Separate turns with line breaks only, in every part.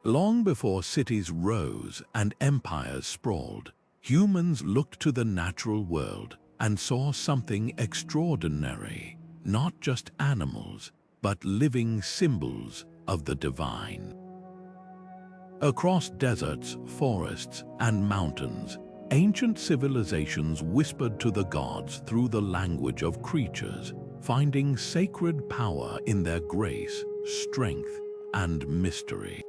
Long before cities rose and empires sprawled, humans looked to the natural world and saw something extraordinary, not just animals, but living symbols of the divine. Across deserts, forests, and mountains, ancient civilizations whispered to the gods through the language of creatures, finding sacred power in their grace, strength, and mystery.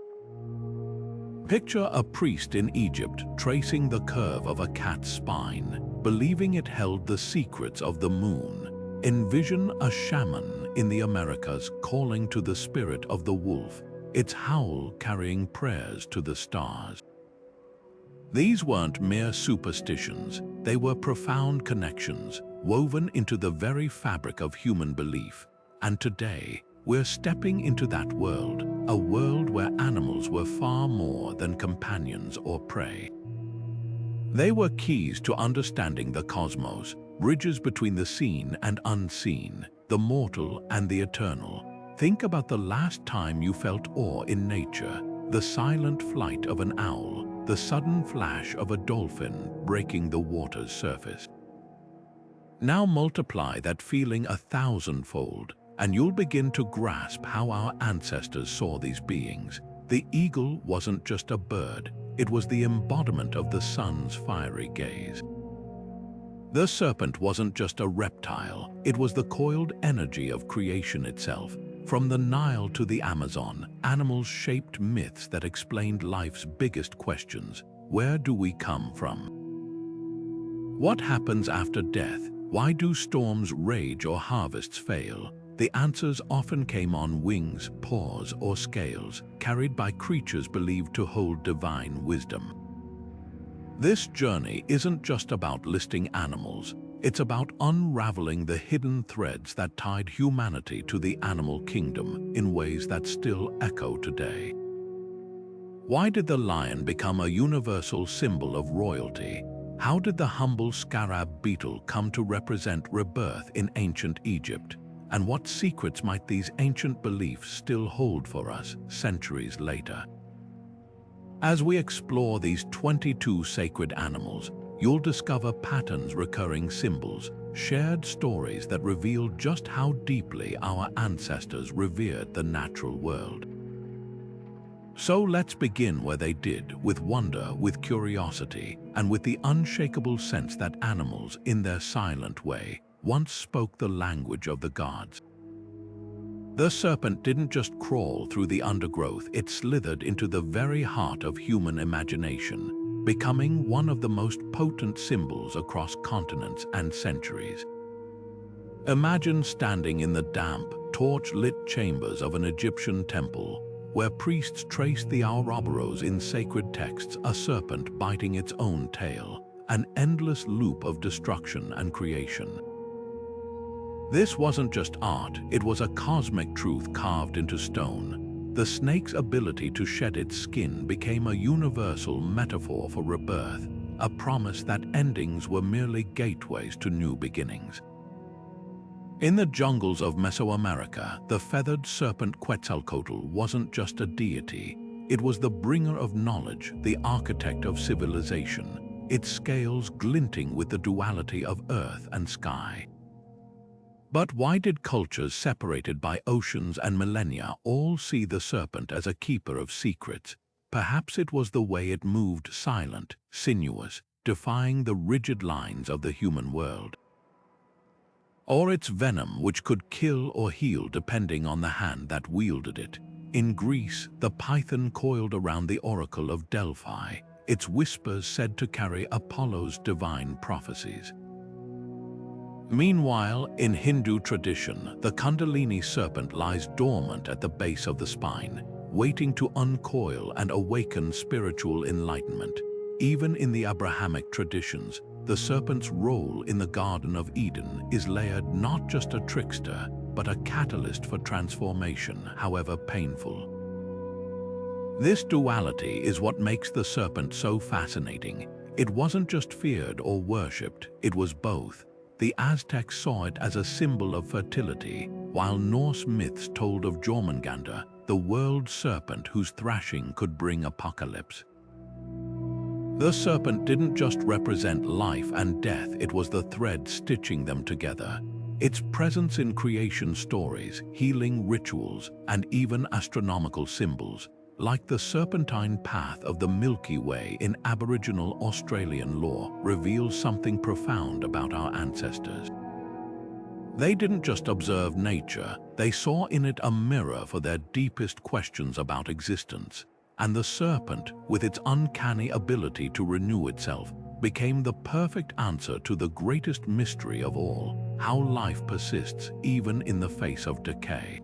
Picture a priest in Egypt tracing the curve of a cat's spine, believing it held the secrets of the moon. Envision a shaman in the Americas calling to the spirit of the wolf, its howl carrying prayers to the stars. These weren't mere superstitions, they were profound connections, woven into the very fabric of human belief. And today, we're stepping into that world, a world where animals were far more than companions or prey. They were keys to understanding the cosmos, bridges between the seen and unseen, the mortal and the eternal. Think about the last time you felt awe in nature, the silent flight of an owl, the sudden flash of a dolphin breaking the water's surface. Now multiply that feeling 1,000-fold, and you'll begin to grasp how our ancestors saw these beings. The eagle wasn't just a bird, it was the embodiment of the sun's fiery gaze. The serpent wasn't just a reptile, it was the coiled energy of creation itself. From the Nile to the Amazon, animals shaped myths that explained life's biggest questions. Where do we come from? What happens after death? Why do storms rage or harvests fail? The answers often came on wings, paws, or scales, carried by creatures believed to hold divine wisdom. This journey isn't just about listing animals, it's about unraveling the hidden threads that tied humanity to the animal kingdom in ways that still echo today. Why did the lion become a universal symbol of royalty? How did the humble scarab beetle come to represent rebirth in ancient Egypt? And what secrets might these ancient beliefs still hold for us centuries later? As we explore these 22 sacred animals, you'll discover patterns, recurring symbols, shared stories that reveal just how deeply our ancestors revered the natural world. So let's begin where they did, with wonder, with curiosity, and with the unshakable sense that animals, in their silent way, once spoke the language of the gods. The serpent didn't just crawl through the undergrowth, it slithered into the very heart of human imagination, becoming one of the most potent symbols across continents and centuries. Imagine standing in the damp, torch-lit chambers of an Egyptian temple, where priests traced the Ouroboros in sacred texts, a serpent biting its own tail, an endless loop of destruction and creation. This wasn't just art, it was a cosmic truth carved into stone. The snake's ability to shed its skin became a universal metaphor for rebirth, a promise that endings were merely gateways to new beginnings. In the jungles of Mesoamerica, the feathered serpent Quetzalcoatl wasn't just a deity, it was the bringer of knowledge, the architect of civilization, its scales glinting with the duality of earth and sky. But why did cultures separated by oceans and millennia all see the serpent as a keeper of secrets? Perhaps it was the way it moved, silent, sinuous, defying the rigid lines of the human world. Or its venom, which could kill or heal depending on the hand that wielded it. In Greece, the python coiled around the oracle of Delphi, its whispers said to carry Apollo's divine prophecies. Meanwhile, in Hindu tradition, the Kundalini serpent lies dormant at the base of the spine, waiting to uncoil and awaken spiritual enlightenment. Even in the Abrahamic traditions, the serpent's role in the Garden of Eden is layered, not just a trickster, but a catalyst for transformation, however painful. This duality is what makes the serpent so fascinating. It wasn't just feared or worshipped, it was both. The Aztecs saw it as a symbol of fertility, while Norse myths told of Jormungandr, the world serpent whose thrashing could bring apocalypse. The serpent didn't just represent life and death, it was the thread stitching them together. Its presence in creation stories, healing rituals, and even astronomical symbols, like the serpentine path of the Milky Way in Aboriginal Australian lore, reveals something profound about our ancestors. They didn't just observe nature, they saw in it a mirror for their deepest questions about existence. And the serpent, with its uncanny ability to renew itself, became the perfect answer to the greatest mystery of all, how life persists even in the face of decay.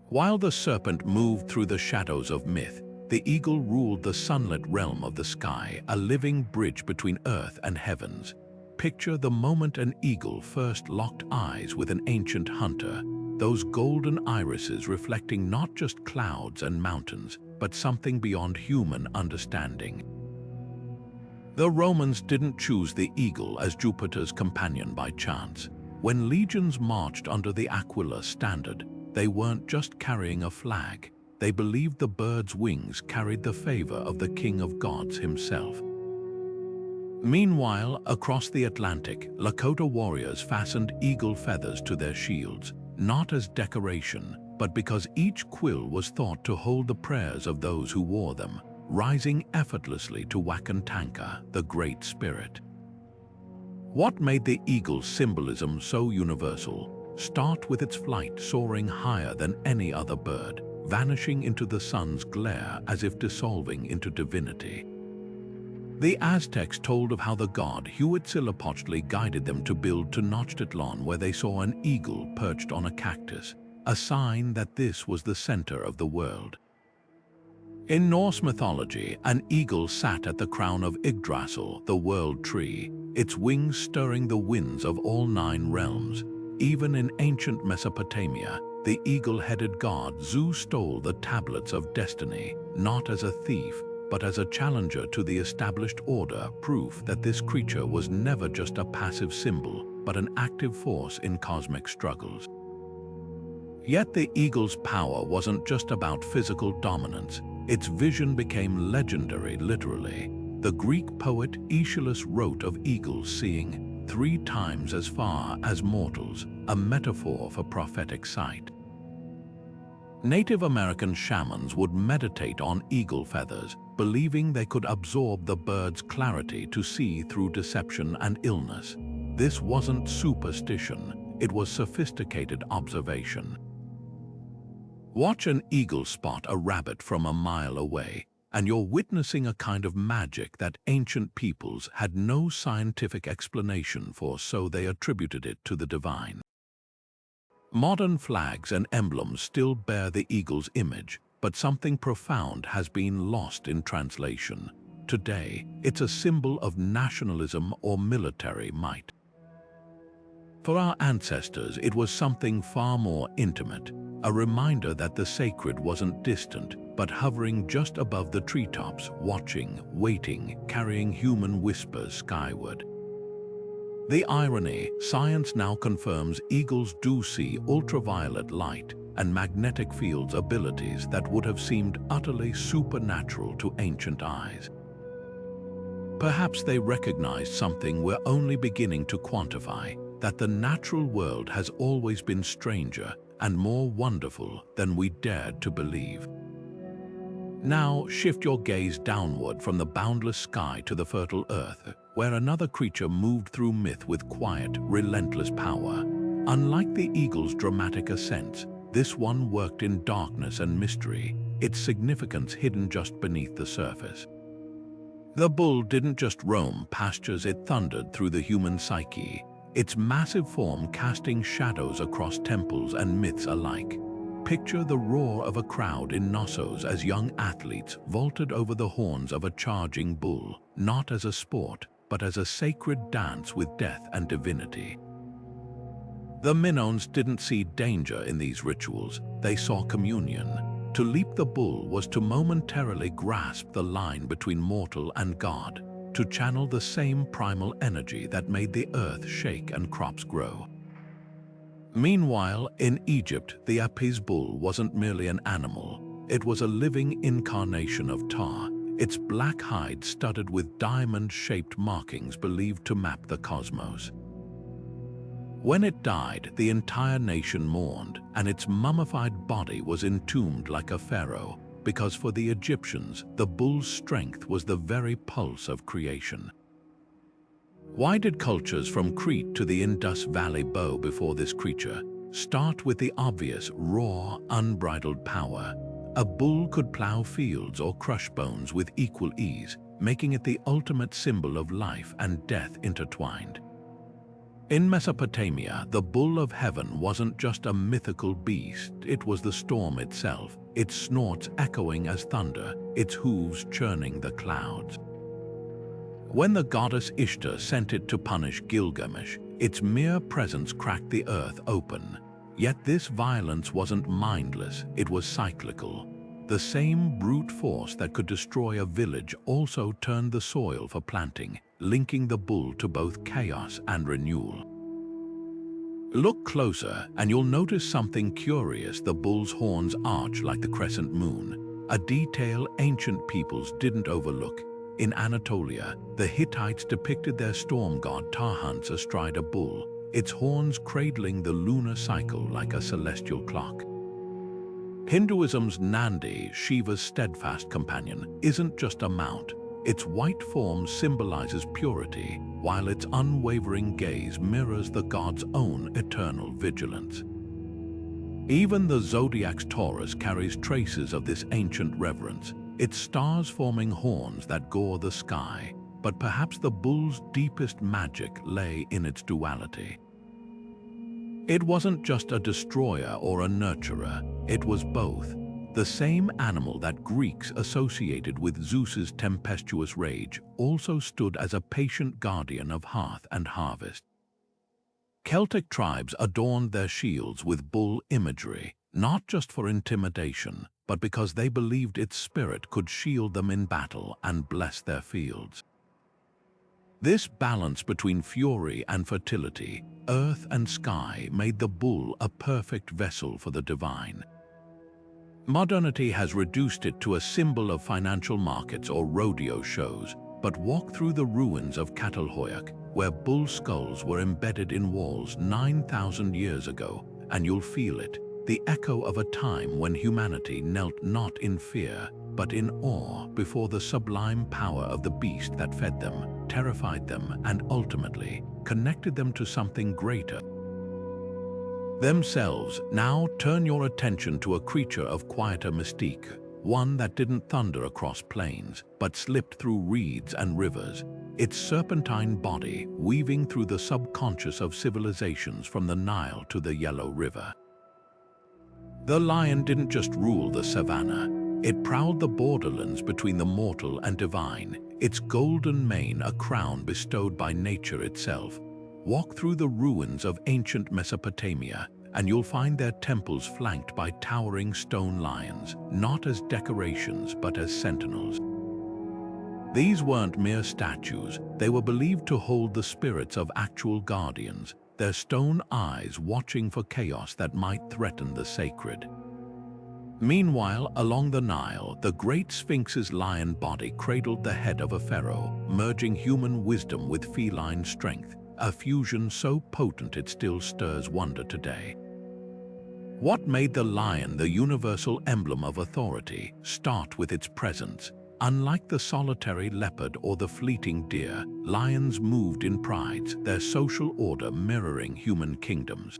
While the serpent moved through the shadows of myth, the eagle ruled the sunlit realm of the sky, a living bridge between earth and heavens. Picture the moment an eagle first locked eyes with an ancient hunter, those golden irises reflecting not just clouds and mountains, but something beyond human understanding. The Romans didn't choose the eagle as Jupiter's companion by chance. When legions marched under the Aquila standard, they weren't just carrying a flag. They believed the bird's wings carried the favor of the King of Gods himself. Meanwhile, across the Atlantic, Lakota warriors fastened eagle feathers to their shields, not as decoration, but because each quill was thought to hold the prayers of those who wore them, rising effortlessly to Wakantanka, the Great Spirit. What made the eagle's symbolism so universal? Start with its flight soaring higher than any other bird, vanishing into the sun's glare as if dissolving into divinity. The Aztecs told of how the god Huitzilopochtli guided them to build Tenochtitlan, where they saw an eagle perched on a cactus, a sign that this was the center of the world. In Norse mythology, an eagle sat at the crown of Yggdrasil, the world tree, its wings stirring the winds of all 9 realms. Even in ancient Mesopotamia, the eagle-headed god Zu stole the tablets of destiny, not as a thief, but as a challenger to the established order, proof that this creature was never just a passive symbol, but an active force in cosmic struggles. Yet the eagle's power wasn't just about physical dominance. Its vision became legendary, literally. The Greek poet Aeschylus wrote of eagles seeing 3 times as far as mortals, a metaphor for prophetic sight. Native American shamans would meditate on eagle feathers, believing they could absorb the bird's clarity to see through deception and illness. This wasn't superstition, it was sophisticated observation. Watch an eagle spot a rabbit from a mile away, and you're witnessing a kind of magic that ancient peoples had no scientific explanation for, so they attributed it to the divine. Modern flags and emblems still bear the eagle's image, but something profound has been lost in translation. Today, it's a symbol of nationalism or military might. For our ancestors, it was something far more intimate, a reminder that the sacred wasn't distant, but hovering just above the treetops, watching, waiting, carrying human whispers skyward. The irony, science now confirms eagles do see ultraviolet light and magnetic fields abilities that would have seemed utterly supernatural to ancient eyes. Perhaps they recognized something we're only beginning to quantify, that the natural world has always been stranger and more wonderful than we dared to believe. Now shift your gaze downward from the boundless sky to the fertile earth, where another creature moved through myth with quiet, relentless power. Unlike the eagle's dramatic ascents, this one worked in darkness and mystery, its significance hidden just beneath the surface. The bull didn't just roam pastures, it thundered through the human psyche, its massive form casting shadows across temples and myths alike. Picture the roar of a crowd in Knossos as young athletes vaulted over the horns of a charging bull, not as a sport, but as a sacred dance with death and divinity. The Minoans didn't see danger in these rituals, they saw communion. To leap the bull was to momentarily grasp the line between mortal and God, to channel the same primal energy that made the earth shake and crops grow. Meanwhile, in Egypt, the Apis bull wasn't merely an animal. It was a living incarnation of Ptah, its black hide studded with diamond-shaped markings believed to map the cosmos. When it died, the entire nation mourned, and its mummified body was entombed like a pharaoh, because for the Egyptians, the bull's strength was the very pulse of creation. Why did cultures from Crete to the Indus Valley bow before this creature? Start with the obvious, raw, unbridled power. A bull could plow fields or crush bones with equal ease, making it the ultimate symbol of life and death intertwined. In Mesopotamia, the bull of heaven wasn't just a mythical beast, it was the storm itself, its snorts echoing as thunder, its hooves churning the clouds. When the goddess Ishtar sent it to punish Gilgamesh, its mere presence cracked the earth open. Yet this violence wasn't mindless, it was cyclical. The same brute force that could destroy a village also turned the soil for planting, linking the bull to both chaos and renewal. Look closer and you'll notice something curious. The bull's horns arch like the crescent moon, a detail ancient peoples didn't overlook. In Anatolia, the Hittites depicted their storm god Tahunts astride a bull, its horns cradling the lunar cycle like a celestial clock. Hinduism's Nandi, Shiva's steadfast companion, isn't just a mount. Its white form symbolizes purity, while its unwavering gaze mirrors the god's own eternal vigilance. Even the zodiac's Taurus carries traces of this ancient reverence, its stars-forming horns that gore the sky, but perhaps the bull's deepest magic lay in its duality. It wasn't just a destroyer or a nurturer, it was both. The same animal that Greeks associated with Zeus's tempestuous rage also stood as a patient guardian of hearth and harvest. Celtic tribes adorned their shields with bull imagery, not just for intimidation, but because they believed its spirit could shield them in battle and bless their fields. This balance between fury and fertility, earth and sky, made the bull a perfect vessel for the divine. Modernity has reduced it to a symbol of financial markets or rodeo shows, but walk through the ruins of Catalhoyuk, where bull skulls were embedded in walls 9,000 years ago, and you'll feel it, the echo of a time when humanity knelt not in fear, but in awe before the sublime power of the beast that fed them, terrified them, and ultimately connected them to something greater themselves. Now turn your attention to a creature of quieter mystique, one that didn't thunder across plains, but slipped through reeds and rivers, its serpentine body weaving through the subconscious of civilizations from the Nile to the Yellow River. The lion didn't just rule the savannah, it prowled the borderlands between the mortal and divine, its golden mane a crown bestowed by nature itself. Walk through the ruins of ancient Mesopotamia, and you'll find their temples flanked by towering stone lions, not as decorations but as sentinels. These weren't mere statues, they were believed to hold the spirits of actual guardians, their stone eyes watching for chaos that might threaten the sacred. Meanwhile, along the Nile, the great Sphinx's lion body cradled the head of a pharaoh, merging human wisdom with feline strength, a fusion so potent it still stirs wonder today. What made the lion the universal emblem of authority? Start with its presence. Unlike the solitary leopard or the fleeting deer, lions moved in prides, their social order mirroring human kingdoms.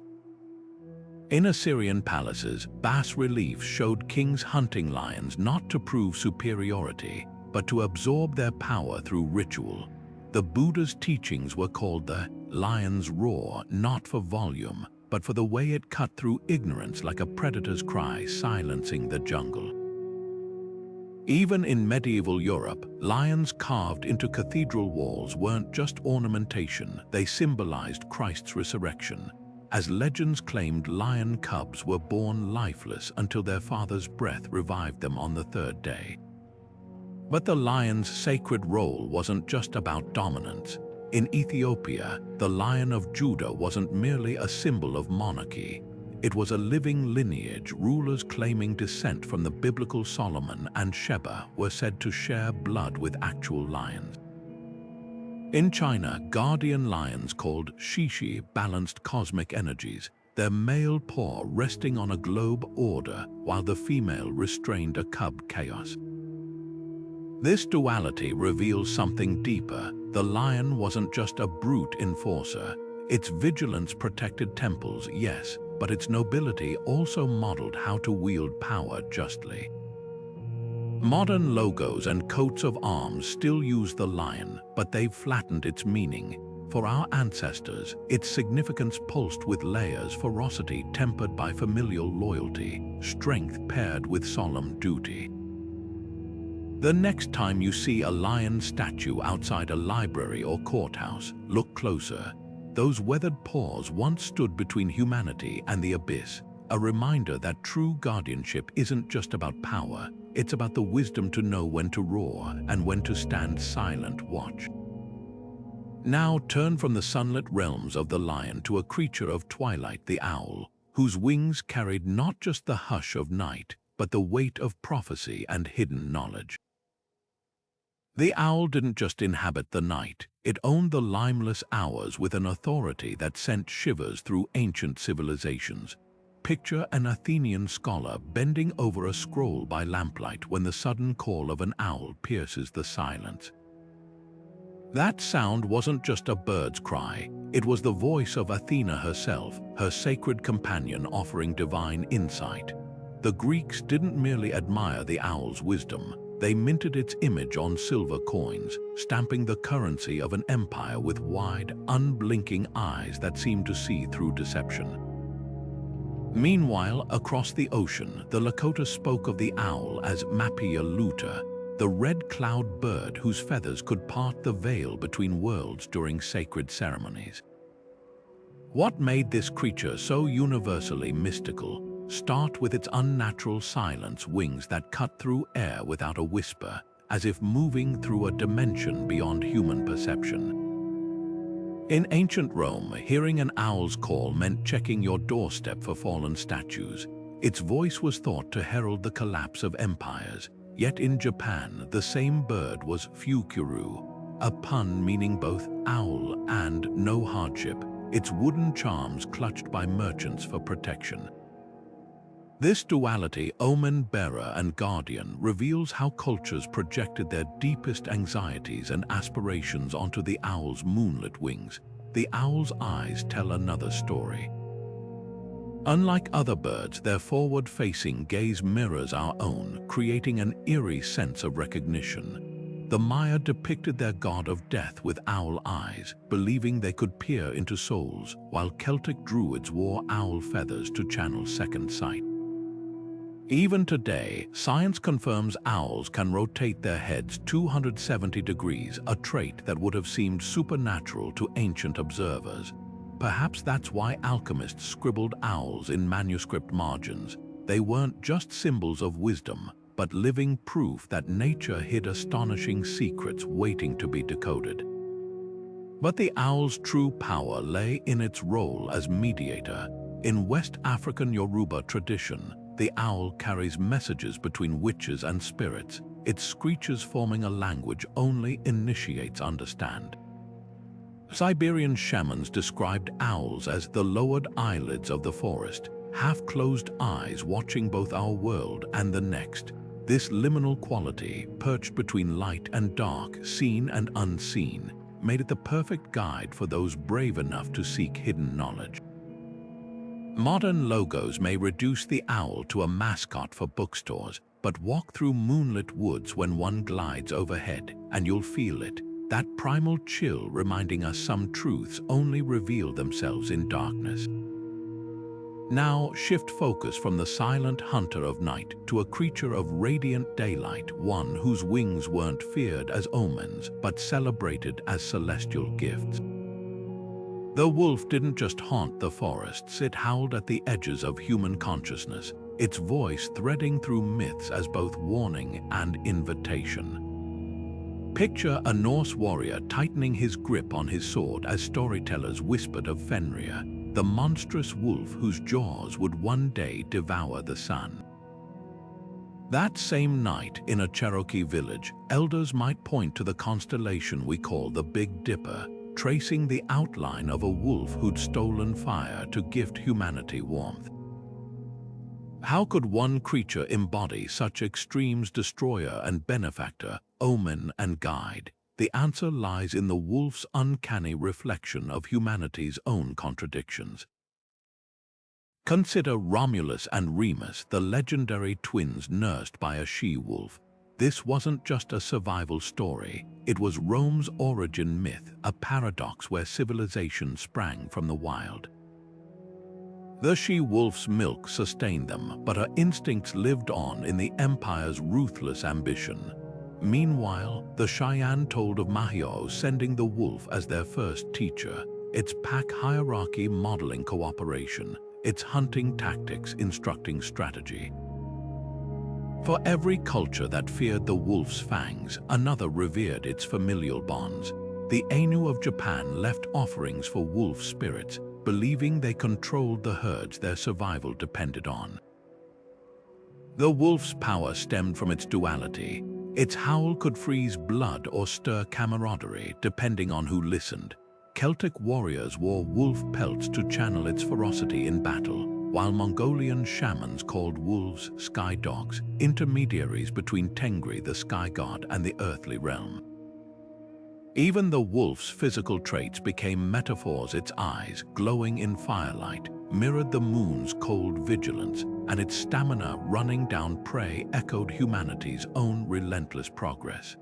In Assyrian palaces, bas-reliefs showed kings hunting lions not to prove superiority, but to absorb their power through ritual. The Buddha's teachings were called the lion's roar, not for volume, but for the way it cut through ignorance like a predator's cry, silencing the jungle. Even in medieval Europe, lions carved into cathedral walls weren't just ornamentation, they symbolized Christ's resurrection. As legends claimed, lion cubs were born lifeless until their father's breath revived them on the third day. But the lion's sacred role wasn't just about dominance. In Ethiopia, the Lion of Judah wasn't merely a symbol of monarchy. It was a living lineage. Rulers claiming descent from the biblical Solomon and Sheba were said to share blood with actual lions. In China, guardian lions called shishi balanced cosmic energies, their male paw resting on a globe order while the female restrained a cub chaos. This duality reveals something deeper. The lion wasn't just a brute enforcer. Its vigilance protected temples, yes, but its nobility also modeled how to wield power justly. Modern logos and coats of arms still use the lion, but they've flattened its meaning. For our ancestors, its significance pulsed with layers, ferocity tempered by familial loyalty, strength paired with solemn duty. The next time you see a lion statue outside a library or courthouse, look closer. Those weathered paws once stood between humanity and the abyss, a reminder that true guardianship isn't just about power, it's about the wisdom to know when to roar and when to stand silent watch. Now turn from the sunlit realms of the lion to a creature of twilight, the owl, whose wings carried not just the hush of night, but the weight of prophecy and hidden knowledge. The owl didn't just inhabit the night, it owned the limeless hours with an authority that sent shivers through ancient civilizations. Picture an Athenian scholar bending over a scroll by lamplight when the sudden call of an owl pierces the silence. That sound wasn't just a bird's cry, it was the voice of Athena herself, her sacred companion offering divine insight. The Greeks didn't merely admire the owl's wisdom, they minted its image on silver coins, stamping the currency of an empire with wide, unblinking eyes that seemed to see through deception. Meanwhile, across the ocean, the Lakota spoke of the owl as Mapia luta, the red cloud bird whose feathers could part the veil between worlds during sacred ceremonies. What made this creature so universally mystical? Start with its unnatural silence, wings that cut through air without a whisper, as if moving through a dimension beyond human perception. In ancient Rome, hearing an owl's call meant checking your doorstep for fallen statues. Its voice was thought to herald the collapse of empires. Yet in Japan, the same bird was Fukuru, a pun meaning both owl and no hardship, its wooden charms clutched by merchants for protection. This duality, omen-bearer and guardian, reveals how cultures projected their deepest anxieties and aspirations onto the owl's moonlit wings. The owl's eyes tell another story. Unlike other birds, their forward-facing gaze mirrors our own, creating an eerie sense of recognition. The Maya depicted their god of death with owl eyes, believing they could peer into souls, while Celtic druids wore owl feathers to channel second sight. Even today, science confirms owls can rotate their heads 270 degrees, a trait that would have seemed supernatural to ancient observers. Perhaps that's why alchemists scribbled owls in manuscript margins. They weren't just symbols of wisdom, but living proof that nature hid astonishing secrets waiting to be decoded. But the owl's true power lay in its role as mediator. In West African Yoruba tradition, the owl carries messages between witches and spirits. Its screeches forming a language only initiates understand. Siberian shamans described owls as the lowered eyelids of the forest, half-closed eyes watching both our world and the next. This liminal quality, perched between light and dark, seen and unseen, made it the perfect guide for those brave enough to seek hidden knowledge. Modern logos may reduce the owl to a mascot for bookstores, but walk through moonlit woods when one glides overhead, and you'll feel it. That primal chill reminding us some truths only reveal themselves in darkness. Now shift focus from the silent hunter of night to a creature of radiant daylight, one whose wings weren't feared as omens, but celebrated as celestial gifts. The wolf didn't just haunt the forests, it howled at the edges of human consciousness, its voice threading through myths as both warning and invitation. Picture a Norse warrior tightening his grip on his sword as storytellers whispered of Fenrir, the monstrous wolf whose jaws would one day devour the sun. That same night, in a Cherokee village, elders might point to the constellation we call the Big Dipper, tracing the outline of a wolf who'd stolen fire to gift humanity warmth. How could one creature embody such extremes: destroyer and benefactor, omen and guide? The answer lies in the wolf's uncanny reflection of humanity's own contradictions. Consider Romulus and Remus, the legendary twins nursed by a she-wolf. This wasn't just a survival story, it was Rome's origin myth, a paradox where civilization sprang from the wild. The she-wolf's milk sustained them, but her instincts lived on in the empire's ruthless ambition. Meanwhile, the Cheyenne told of Mahio sending the wolf as their first teacher, its pack hierarchy modeling cooperation, its hunting tactics instructing strategy. For every culture that feared the wolf's fangs, another revered its familial bonds. The Ainu of Japan left offerings for wolf spirits, believing they controlled the herds their survival depended on. The wolf's power stemmed from its duality. Its howl could freeze blood or stir camaraderie, depending on who listened. Celtic warriors wore wolf pelts to channel its ferocity in battle, while Mongolian shamans called wolves sky dogs, intermediaries between Tengri, the sky god, and the earthly realm. Even the wolf's physical traits became metaphors. Its eyes, glowing in firelight, mirrored the moon's cold vigilance, and its stamina running down prey echoed humanity's own relentless progress.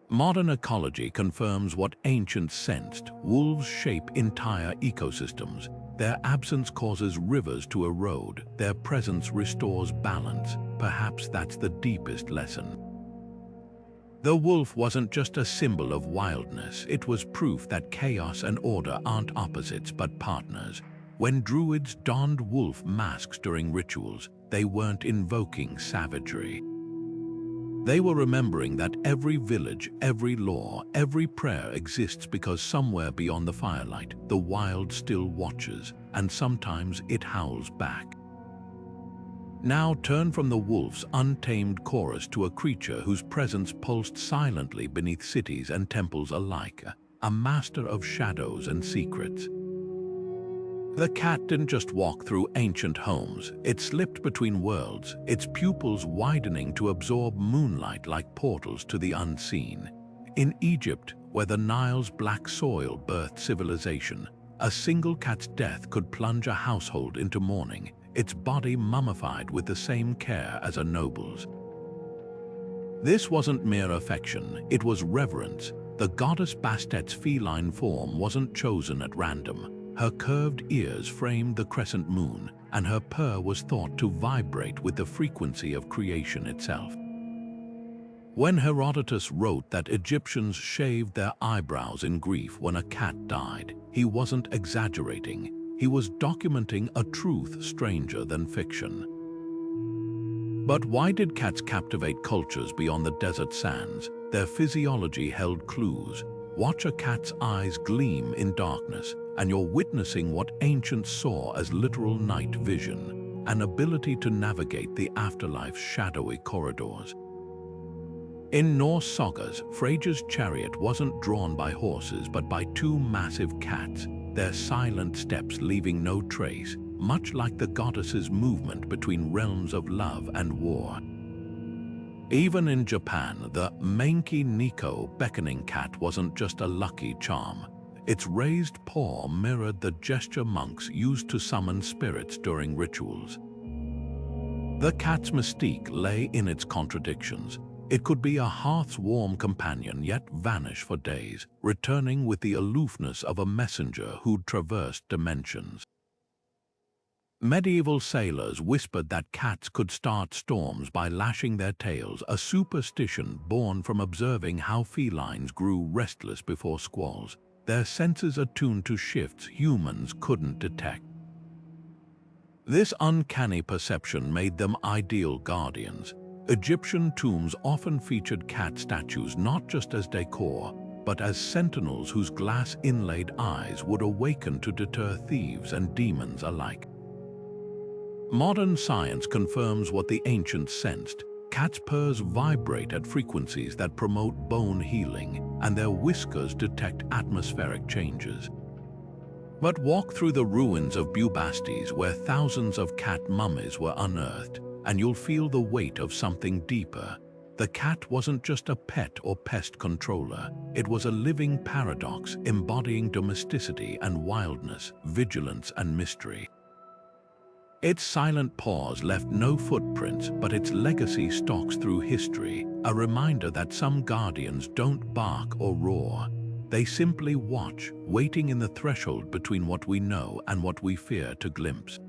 Modern ecology confirms what ancients sensed: wolves shape entire ecosystems. Their absence causes rivers to erode, their presence restores balance. Perhaps that's the deepest lesson. The wolf wasn't just a symbol of wildness, it was proof that chaos and order aren't opposites but partners. When druids donned wolf masks during rituals, they weren't invoking savagery. They were remembering that every village, every law, every prayer exists because somewhere beyond the firelight, the wild still watches, and sometimes it howls back. Now turn from the wolf's untamed chorus to a creature whose presence pulsed silently beneath cities and temples alike, a master of shadows and secrets. The cat didn't just walk through ancient homes, it slipped between worlds, its pupils widening to absorb moonlight like portals to the unseen. In Egypt, where the Nile's black soil birthed civilization, a single cat's death could plunge a household into mourning, its body mummified with the same care as a noble's. This wasn't mere affection, it was reverence. The goddess Bastet's feline form wasn't chosen at random. Her curved ears framed the crescent moon, and her purr was thought to vibrate with the frequency of creation itself. When Herodotus wrote that Egyptians shaved their eyebrows in grief when a cat died, he wasn't exaggerating. He was documenting a truth stranger than fiction. But why did cats captivate cultures beyond the desert sands? Their physiology held clues. Watch a cat's eyes gleam in darkness, and you're witnessing what ancients saw as literal night vision, an ability to navigate the afterlife's shadowy corridors. In Norse sagas, Freyja's chariot wasn't drawn by horses but by two massive cats, their silent steps leaving no trace, much like the goddess's movement between realms of love and war. Even in Japan, the Menki Niko beckoning cat wasn't just a lucky charm. Its raised paw mirrored the gesture monks used to summon spirits during rituals. The cat's mystique lay in its contradictions. It could be a hearth's warm companion yet vanish for days, returning with the aloofness of a messenger who'd traversed dimensions. Medieval sailors whispered that cats could start storms by lashing their tails, a superstition born from observing how felines grew restless before squalls, their senses attuned to shifts humans couldn't detect. This uncanny perception made them ideal guardians. Egyptian tombs often featured cat statues not just as decor, but as sentinels whose glass-inlaid eyes would awaken to deter thieves and demons alike. Modern science confirms what the ancients sensed. Cats' purrs vibrate at frequencies that promote bone healing, and their whiskers detect atmospheric changes. But walk through the ruins of Bubastis where thousands of cat mummies were unearthed, and you'll feel the weight of something deeper. The cat wasn't just a pet or pest controller. It was a living paradox embodying domesticity and wildness, vigilance and mystery. Its silent paws left no footprints, but its legacy stalks through history, a reminder that some guardians don't bark or roar. They simply watch, waiting in the threshold between what we know and what we fear to glimpse.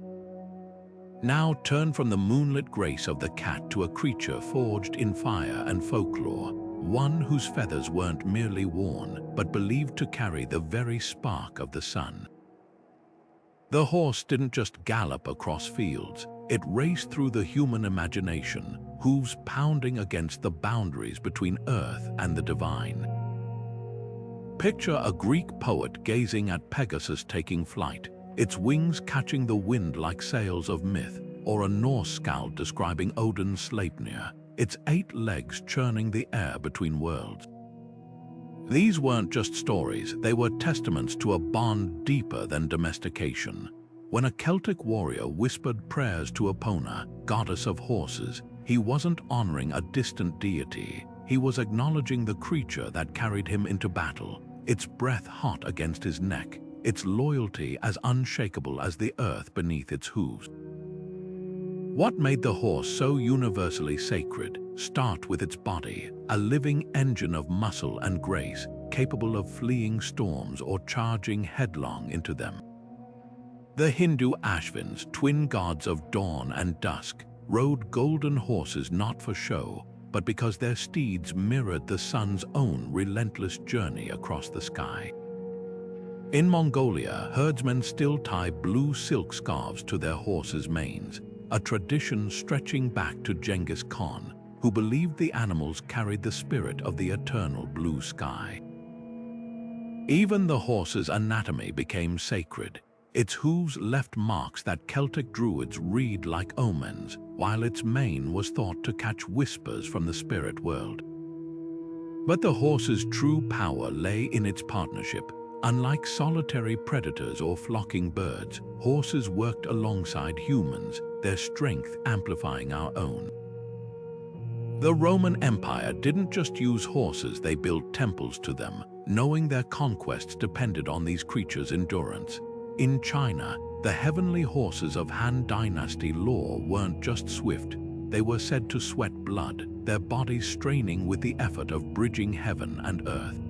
Now turn from the moonlit grace of the cat to a creature forged in fire and folklore, one whose feathers weren't merely worn, but believed to carry the very spark of the sun. The horse didn't just gallop across fields, it raced through the human imagination, hooves pounding against the boundaries between earth and the divine. Picture a Greek poet gazing at Pegasus taking flight, its wings catching the wind like sails of myth, or a Norse skald describing Odin's Sleipnir, its 8 legs churning the air between worlds. These weren't just stories, they were testaments to a bond deeper than domestication. When a Celtic warrior whispered prayers to Epona, goddess of horses, he wasn't honoring a distant deity, he was acknowledging the creature that carried him into battle, its breath hot against his neck, its loyalty as unshakable as the earth beneath its hooves. What made the horse so universally sacred? Start with its body, a living engine of muscle and grace, capable of fleeing storms or charging headlong into them. The Hindu Ashvins, twin gods of dawn and dusk, rode golden horses not for show, but because their steeds mirrored the sun's own relentless journey across the sky. In Mongolia, herdsmen still tie blue silk scarves to their horses' manes, a tradition stretching back to Genghis Khan, who believed the animals carried the spirit of the eternal blue sky. Even the horse's anatomy became sacred. Its hooves left marks that Celtic druids read like omens, while its mane was thought to catch whispers from the spirit world. But the horse's true power lay in its partnership. Unlike solitary predators or flocking birds, horses worked alongside humans, their strength amplifying our own. The Roman Empire didn't just use horses, they built temples to them, knowing their conquests depended on these creatures' endurance. In China, the heavenly horses of Han Dynasty lore weren't just swift, they were said to sweat blood, their bodies straining with the effort of bridging heaven and earth.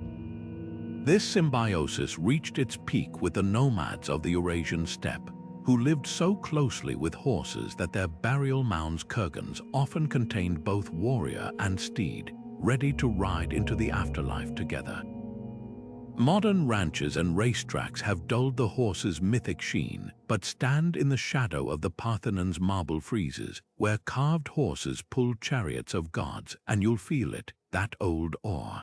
This symbiosis reached its peak with the nomads of the Eurasian steppe, who lived so closely with horses that their burial mounds kurgans often contained both warrior and steed, ready to ride into the afterlife together. Modern ranches and racetracks have dulled the horse's mythic sheen, but stand in the shadow of the Parthenon's marble friezes, where carved horses pull chariots of gods, and you'll feel it, that old awe.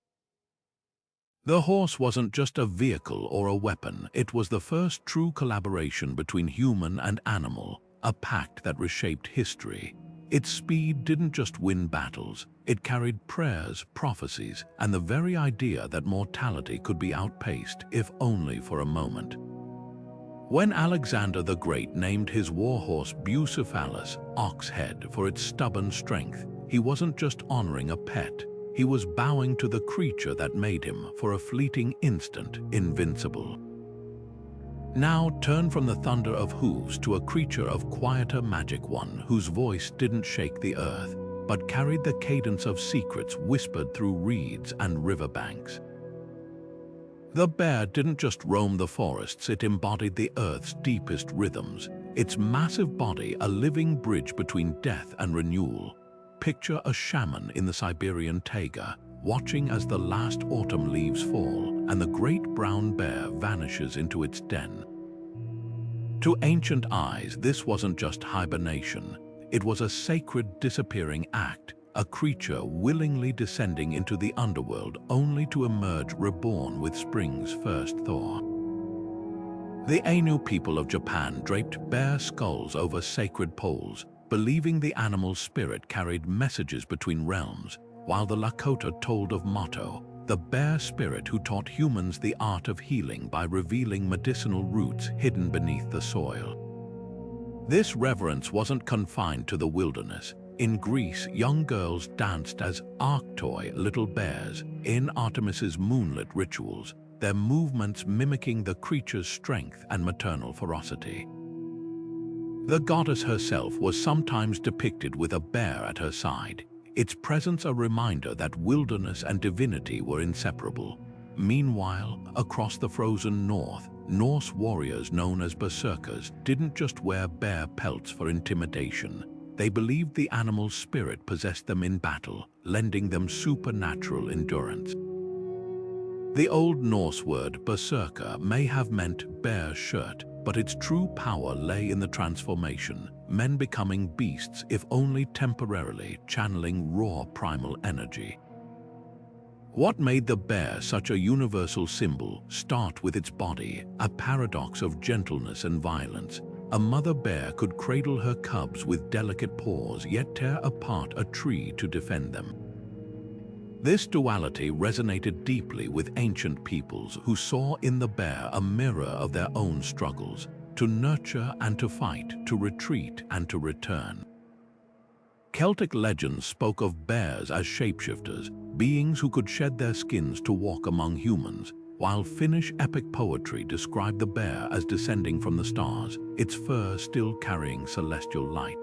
The horse wasn't just a vehicle or a weapon, it was the first true collaboration between human and animal, a pact that reshaped history. Its speed didn't just win battles, it carried prayers, prophecies, and the very idea that mortality could be outpaced, if only for a moment. When Alexander the Great named his warhorse Bucephalus, ox head, for its stubborn strength, he wasn't just honoring a pet. He was bowing to the creature that made him, for a fleeting instant, invincible. Now turn from the thunder of hooves to a creature of quieter magic, one whose voice didn't shake the earth, but carried the cadence of secrets whispered through reeds and riverbanks. The bear didn't just roam the forests, it embodied the earth's deepest rhythms, its massive body a living bridge between death and renewal. Picture a shaman in the Siberian taiga, watching as the last autumn leaves fall and the great brown bear vanishes into its den. To ancient eyes, this wasn't just hibernation. It was a sacred disappearing act, a creature willingly descending into the underworld only to emerge reborn with spring's first thaw. The Ainu people of Japan draped bear skulls over sacred poles, believing the animal's spirit carried messages between realms, while the Lakota told of Moto, the bear spirit who taught humans the art of healing by revealing medicinal roots hidden beneath the soil. This reverence wasn't confined to the wilderness. In Greece, young girls danced as arctoi, little bears, in Artemis's moonlit rituals, their movements mimicking the creature's strength and maternal ferocity. The goddess herself was sometimes depicted with a bear at her side, its presence a reminder that wilderness and divinity were inseparable. Meanwhile, across the frozen north, Norse warriors known as berserkers didn't just wear bear pelts for intimidation. They believed the animal's spirit possessed them in battle, lending them supernatural endurance. The Old Norse word berserker may have meant bear shirt, but its true power lay in the transformation, men becoming beasts if only temporarily, channeling raw primal energy. What made the bear such a universal symbol start with its body, a paradox of gentleness and violence. A mother bear could cradle her cubs with delicate paws, yet tear apart a tree to defend them. This duality resonated deeply with ancient peoples who saw in the bear a mirror of their own struggles, to nurture and to fight, to retreat and to return. Celtic legends spoke of bears as shapeshifters, beings who could shed their skins to walk among humans, while Finnish epic poetry described the bear as descending from the stars, its fur still carrying celestial light.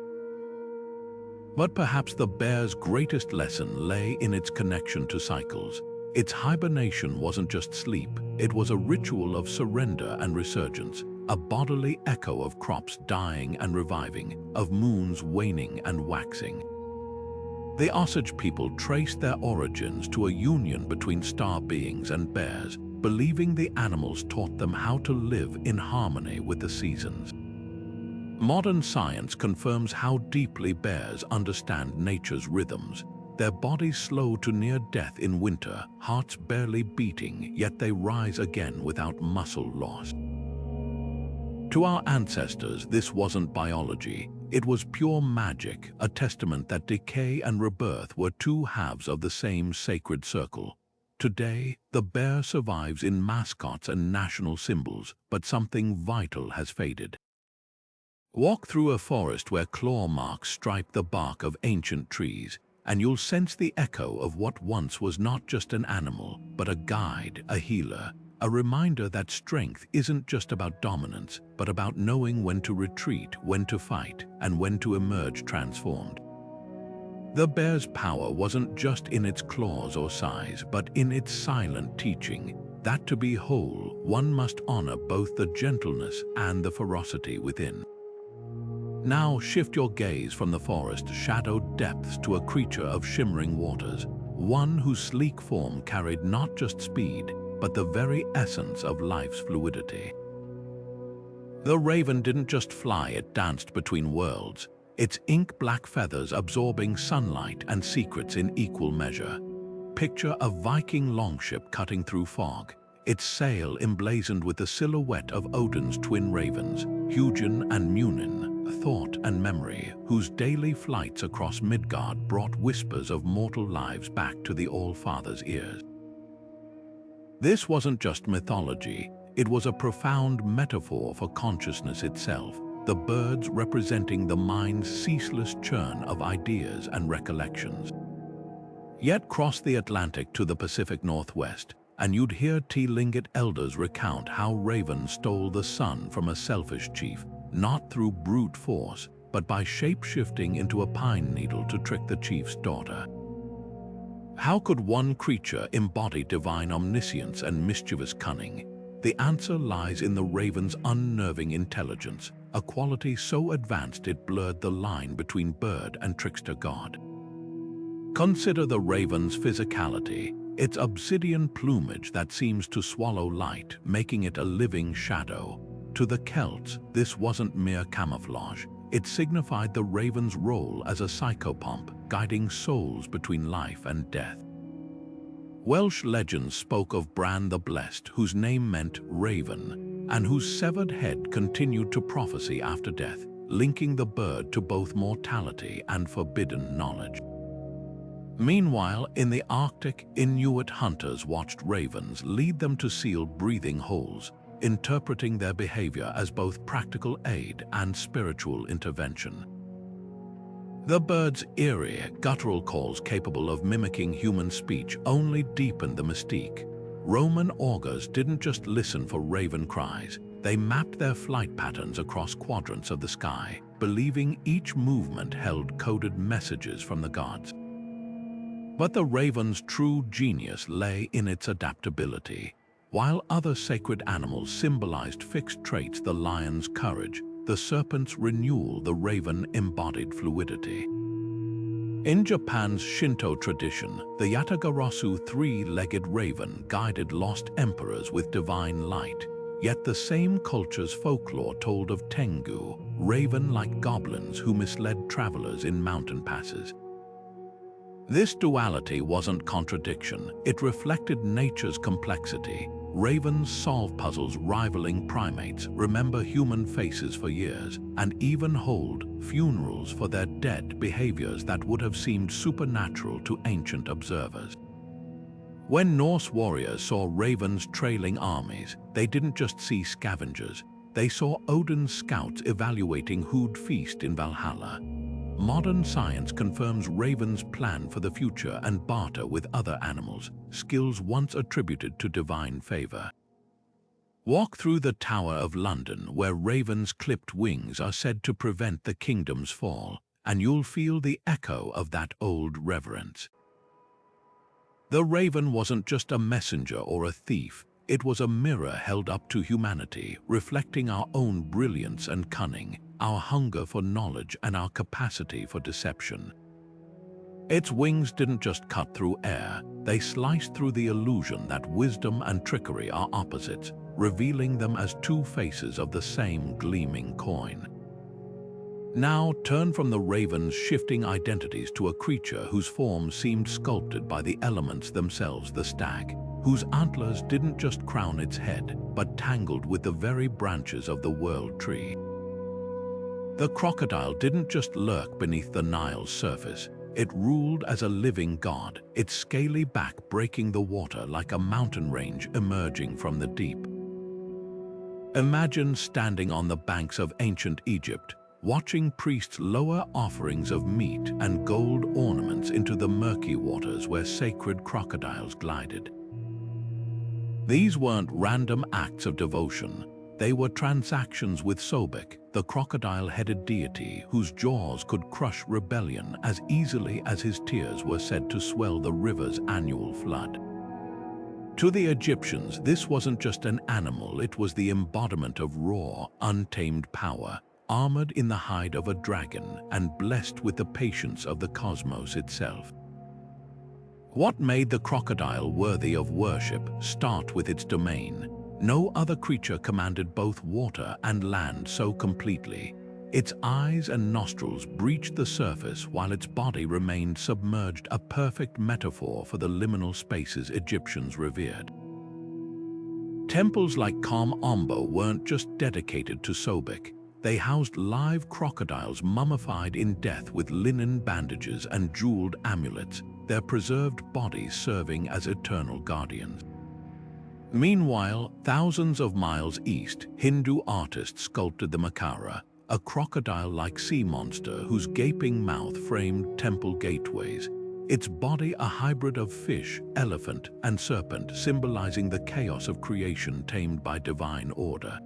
But perhaps the bear's greatest lesson lay in its connection to cycles. Its hibernation wasn't just sleep, it was a ritual of surrender and resurgence, a bodily echo of crops dying and reviving, of moons waning and waxing. The Osage people traced their origins to a union between star beings and bears, believing the animals taught them how to live in harmony with the seasons. Modern science confirms how deeply bears understand nature's rhythms. Their bodies slow to near death in winter, hearts barely beating, yet they rise again without muscle loss. To our ancestors, this wasn't biology. It was pure magic, a testament that decay and rebirth were two halves of the same sacred circle. Today, the bear survives in mascots and national symbols, but something vital has faded. Walk through a forest where claw marks stripe the bark of ancient trees, and you'll sense the echo of what once was not just an animal, but a guide, a healer, a reminder that strength isn't just about dominance, but about knowing when to retreat, when to fight, and when to emerge transformed. The bear's power wasn't just in its claws or size, but in its silent teaching, that to be whole, one must honor both the gentleness and the ferocity within. Now shift your gaze from the forest's shadowed depths to a creature of shimmering waters, one whose sleek form carried not just speed, but the very essence of life's fluidity. The raven didn't just fly, it danced between worlds, its ink-black feathers absorbing sunlight and secrets in equal measure. Picture a Viking longship cutting through fog, its sail emblazoned with the silhouette of Odin's twin ravens, Hugin and Munin, thought and memory, whose daily flights across Midgard brought whispers of mortal lives back to the All-Father's ears. This wasn't just mythology, it was a profound metaphor for consciousness itself, the birds representing the mind's ceaseless churn of ideas and recollections. Yet cross the Atlantic to the Pacific Northwest, and you'd hear Tlingit elders recount how ravens stole the sun from a selfish chief, not through brute force, but by shape-shifting into a pine needle to trick the chief's daughter. How could one creature embody divine omniscience and mischievous cunning? The answer lies in the raven's unnerving intelligence, a quality so advanced it blurred the line between bird and trickster god. Consider the raven's physicality, its obsidian plumage that seems to swallow light, making it a living shadow. To the Celts, this wasn't mere camouflage. It signified the raven's role as a psychopomp, guiding souls between life and death. Welsh legends spoke of Bran the Blessed, whose name meant raven, and whose severed head continued to prophesy after death, linking the bird to both mortality and forbidden knowledge. Meanwhile, in the Arctic, Inuit hunters watched ravens lead them to sealed breathing holes, interpreting their behavior as both practical aid and spiritual intervention. The bird's eerie, guttural calls capable of mimicking human speech only deepened the mystique. Roman augurs didn't just listen for raven cries, they mapped their flight patterns across quadrants of the sky, believing each movement held coded messages from the gods. But the raven's true genius lay in its adaptability. While other sacred animals symbolized fixed traits, the lion's courage, the serpent's renewal, the raven embodied fluidity. In Japan's Shinto tradition, the Yatagarasu three-legged raven guided lost emperors with divine light, yet the same culture's folklore told of Tengu, raven-like goblins who misled travelers in mountain passes. This duality wasn't contradiction, it reflected nature's complexity. Ravens solve puzzles rivaling primates, remember human faces for years, and even hold funerals for their dead, behaviors that would have seemed supernatural to ancient observers. When Norse warriors saw ravens trailing armies, they didn't just see scavengers, they saw Odin's scouts evaluating who'd feast in Valhalla. Modern science confirms ravens plan for the future and barter with other animals, skills once attributed to divine favor. Walk through the Tower of London, where ravens' clipped wings are said to prevent the kingdom's fall, and you'll feel the echo of that old reverence. The raven wasn't just a messenger or a thief, it was a mirror held up to humanity, reflecting our own brilliance and cunning, our hunger for knowledge and our capacity for deception. Its wings didn't just cut through air, they sliced through the illusion that wisdom and trickery are opposites, revealing them as two faces of the same gleaming coin. Now turn from the raven's shifting identities to a creature whose form seemed sculpted by the elements themselves, the stag, whose antlers didn't just crown its head, but tangled with the very branches of the world tree. The crocodile didn't just lurk beneath the Nile's surface, it ruled as a living god, its scaly back breaking the water like a mountain range emerging from the deep. Imagine standing on the banks of ancient Egypt, watching priests lower offerings of meat and gold ornaments into the murky waters where sacred crocodiles glided. These weren't random acts of devotion, they were transactions with Sobek, the crocodile-headed deity whose jaws could crush rebellion as easily as his tears were said to swell the river's annual flood. To the Egyptians, this wasn't just an animal, it was the embodiment of raw, untamed power, armored in the hide of a dragon and blessed with the patience of the cosmos itself. What made the crocodile worthy of worship? Start with its domain. No other creature commanded both water and land so completely. Its eyes and nostrils breached the surface while its body remained submerged, a perfect metaphor for the liminal spaces Egyptians revered. Temples like Kom Ombo weren't just dedicated to Sobek. They housed live crocodiles mummified in death with linen bandages and jeweled amulets, their preserved bodies serving as eternal guardians. Meanwhile, thousands of miles east, Hindu artists sculpted the Makara, a crocodile-like sea monster whose gaping mouth framed temple gateways, its body a hybrid of fish, elephant, and serpent, symbolizing the chaos of creation tamed by divine order.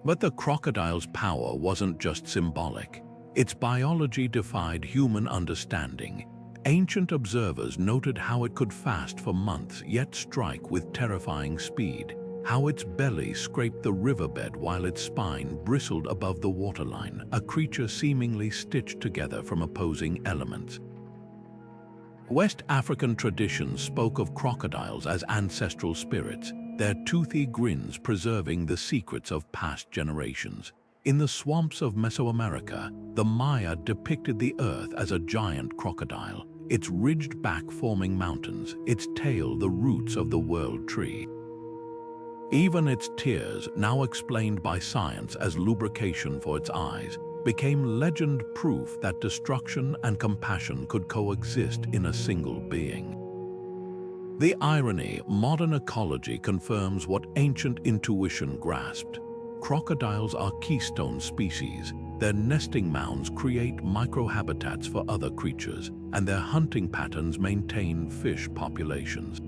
But the crocodile's power wasn't just symbolic. Its biology defied human understanding. Ancient observers noted how it could fast for months yet strike with terrifying speed, how its belly scraped the riverbed while its spine bristled above the waterline, a creature seemingly stitched together from opposing elements. West African traditions spoke of crocodiles as ancestral spirits, their toothy grins preserving the secrets of past generations. In the swamps of Mesoamerica, the Maya depicted the earth as a giant crocodile, its ridged back forming mountains, its tail the roots of the world tree. Even its tears, now explained by science as lubrication for its eyes, became legend proof that destruction and compassion could coexist in a single being. The irony, modern ecology confirms what ancient intuition grasped. Crocodiles are keystone species. Their nesting mounds create microhabitats for other creatures, and their hunting patterns maintain fish populations.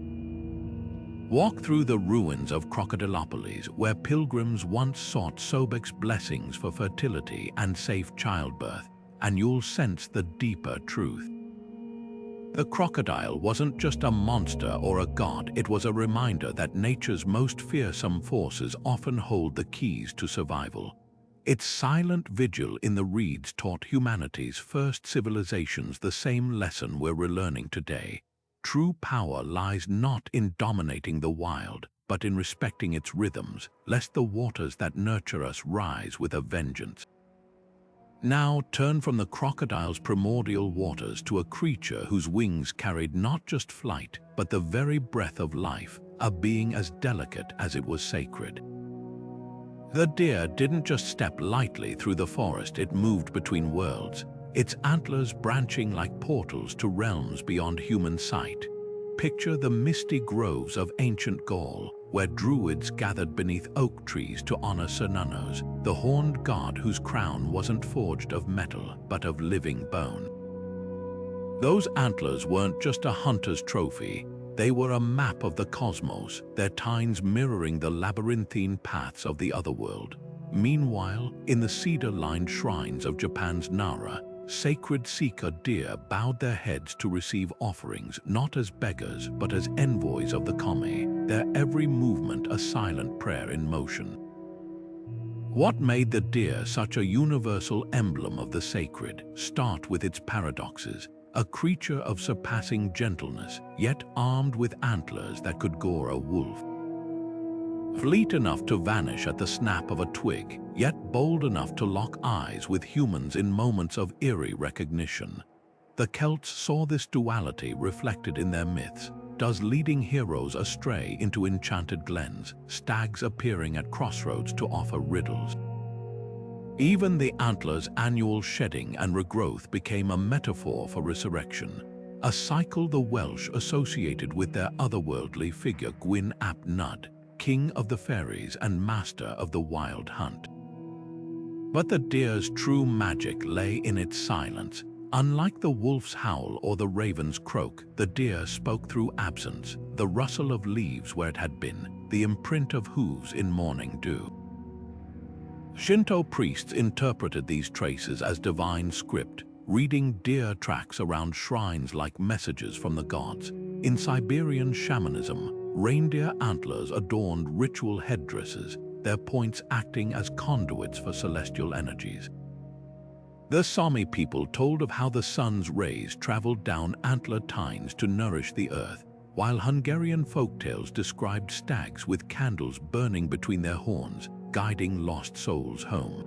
Walk through the ruins of Crocodilopolis, where pilgrims once sought Sobek's blessings for fertility and safe childbirth, and you'll sense the deeper truth. The crocodile wasn't just a monster or a god, it was a reminder that nature's most fearsome forces often hold the keys to survival. Its silent vigil in the reeds taught humanity's first civilizations the same lesson we're relearning today. True power lies not in dominating the wild, but in respecting its rhythms, lest the waters that nurture us rise with a vengeance. Now turn from the crocodile's primordial waters to a creature whose wings carried not just flight, but the very breath of life, a being as delicate as it was sacred. The deer didn't just step lightly through the forest, it moved between worlds, its antlers branching like portals to realms beyond human sight. Picture the misty groves of ancient Gaul, where druids gathered beneath oak trees to honor Cernunnos, the horned god whose crown wasn't forged of metal, but of living bone. Those antlers weren't just a hunter's trophy, they were a map of the cosmos, their tines mirroring the labyrinthine paths of the otherworld. Meanwhile, in the cedar-lined shrines of Japan's Nara, sacred Sika deer bowed their heads to receive offerings not as beggars but as envoys of the kami, their every movement a silent prayer in motion. What made the deer such a universal emblem of the sacred? Start with its paradoxes. A creature of surpassing gentleness, yet armed with antlers that could gore a wolf. Fleet enough to vanish at the snap of a twig, yet bold enough to lock eyes with humans in moments of eerie recognition. The Celts saw this duality reflected in their myths. Does leading heroes astray into enchanted glens, stags appearing at crossroads to offer riddles. Even the antlers' annual shedding and regrowth became a metaphor for resurrection, a cycle the Welsh associated with their otherworldly figure Gwyn ap Nudd, king of the fairies and master of the wild hunt. But the deer's true magic lay in its silence. Unlike the wolf's howl or the raven's croak, the deer spoke through absence, the rustle of leaves where it had been, the imprint of hooves in morning dew. Shinto priests interpreted these traces as divine script, reading deer tracks around shrines like messages from the gods. In Siberian shamanism, reindeer antlers adorned ritual headdresses, their points acting as conduits for celestial energies. The Sami people told of how the sun's rays traveled down antler tines to nourish the earth, while Hungarian folktales described stags with candles burning between their horns, guiding lost souls home.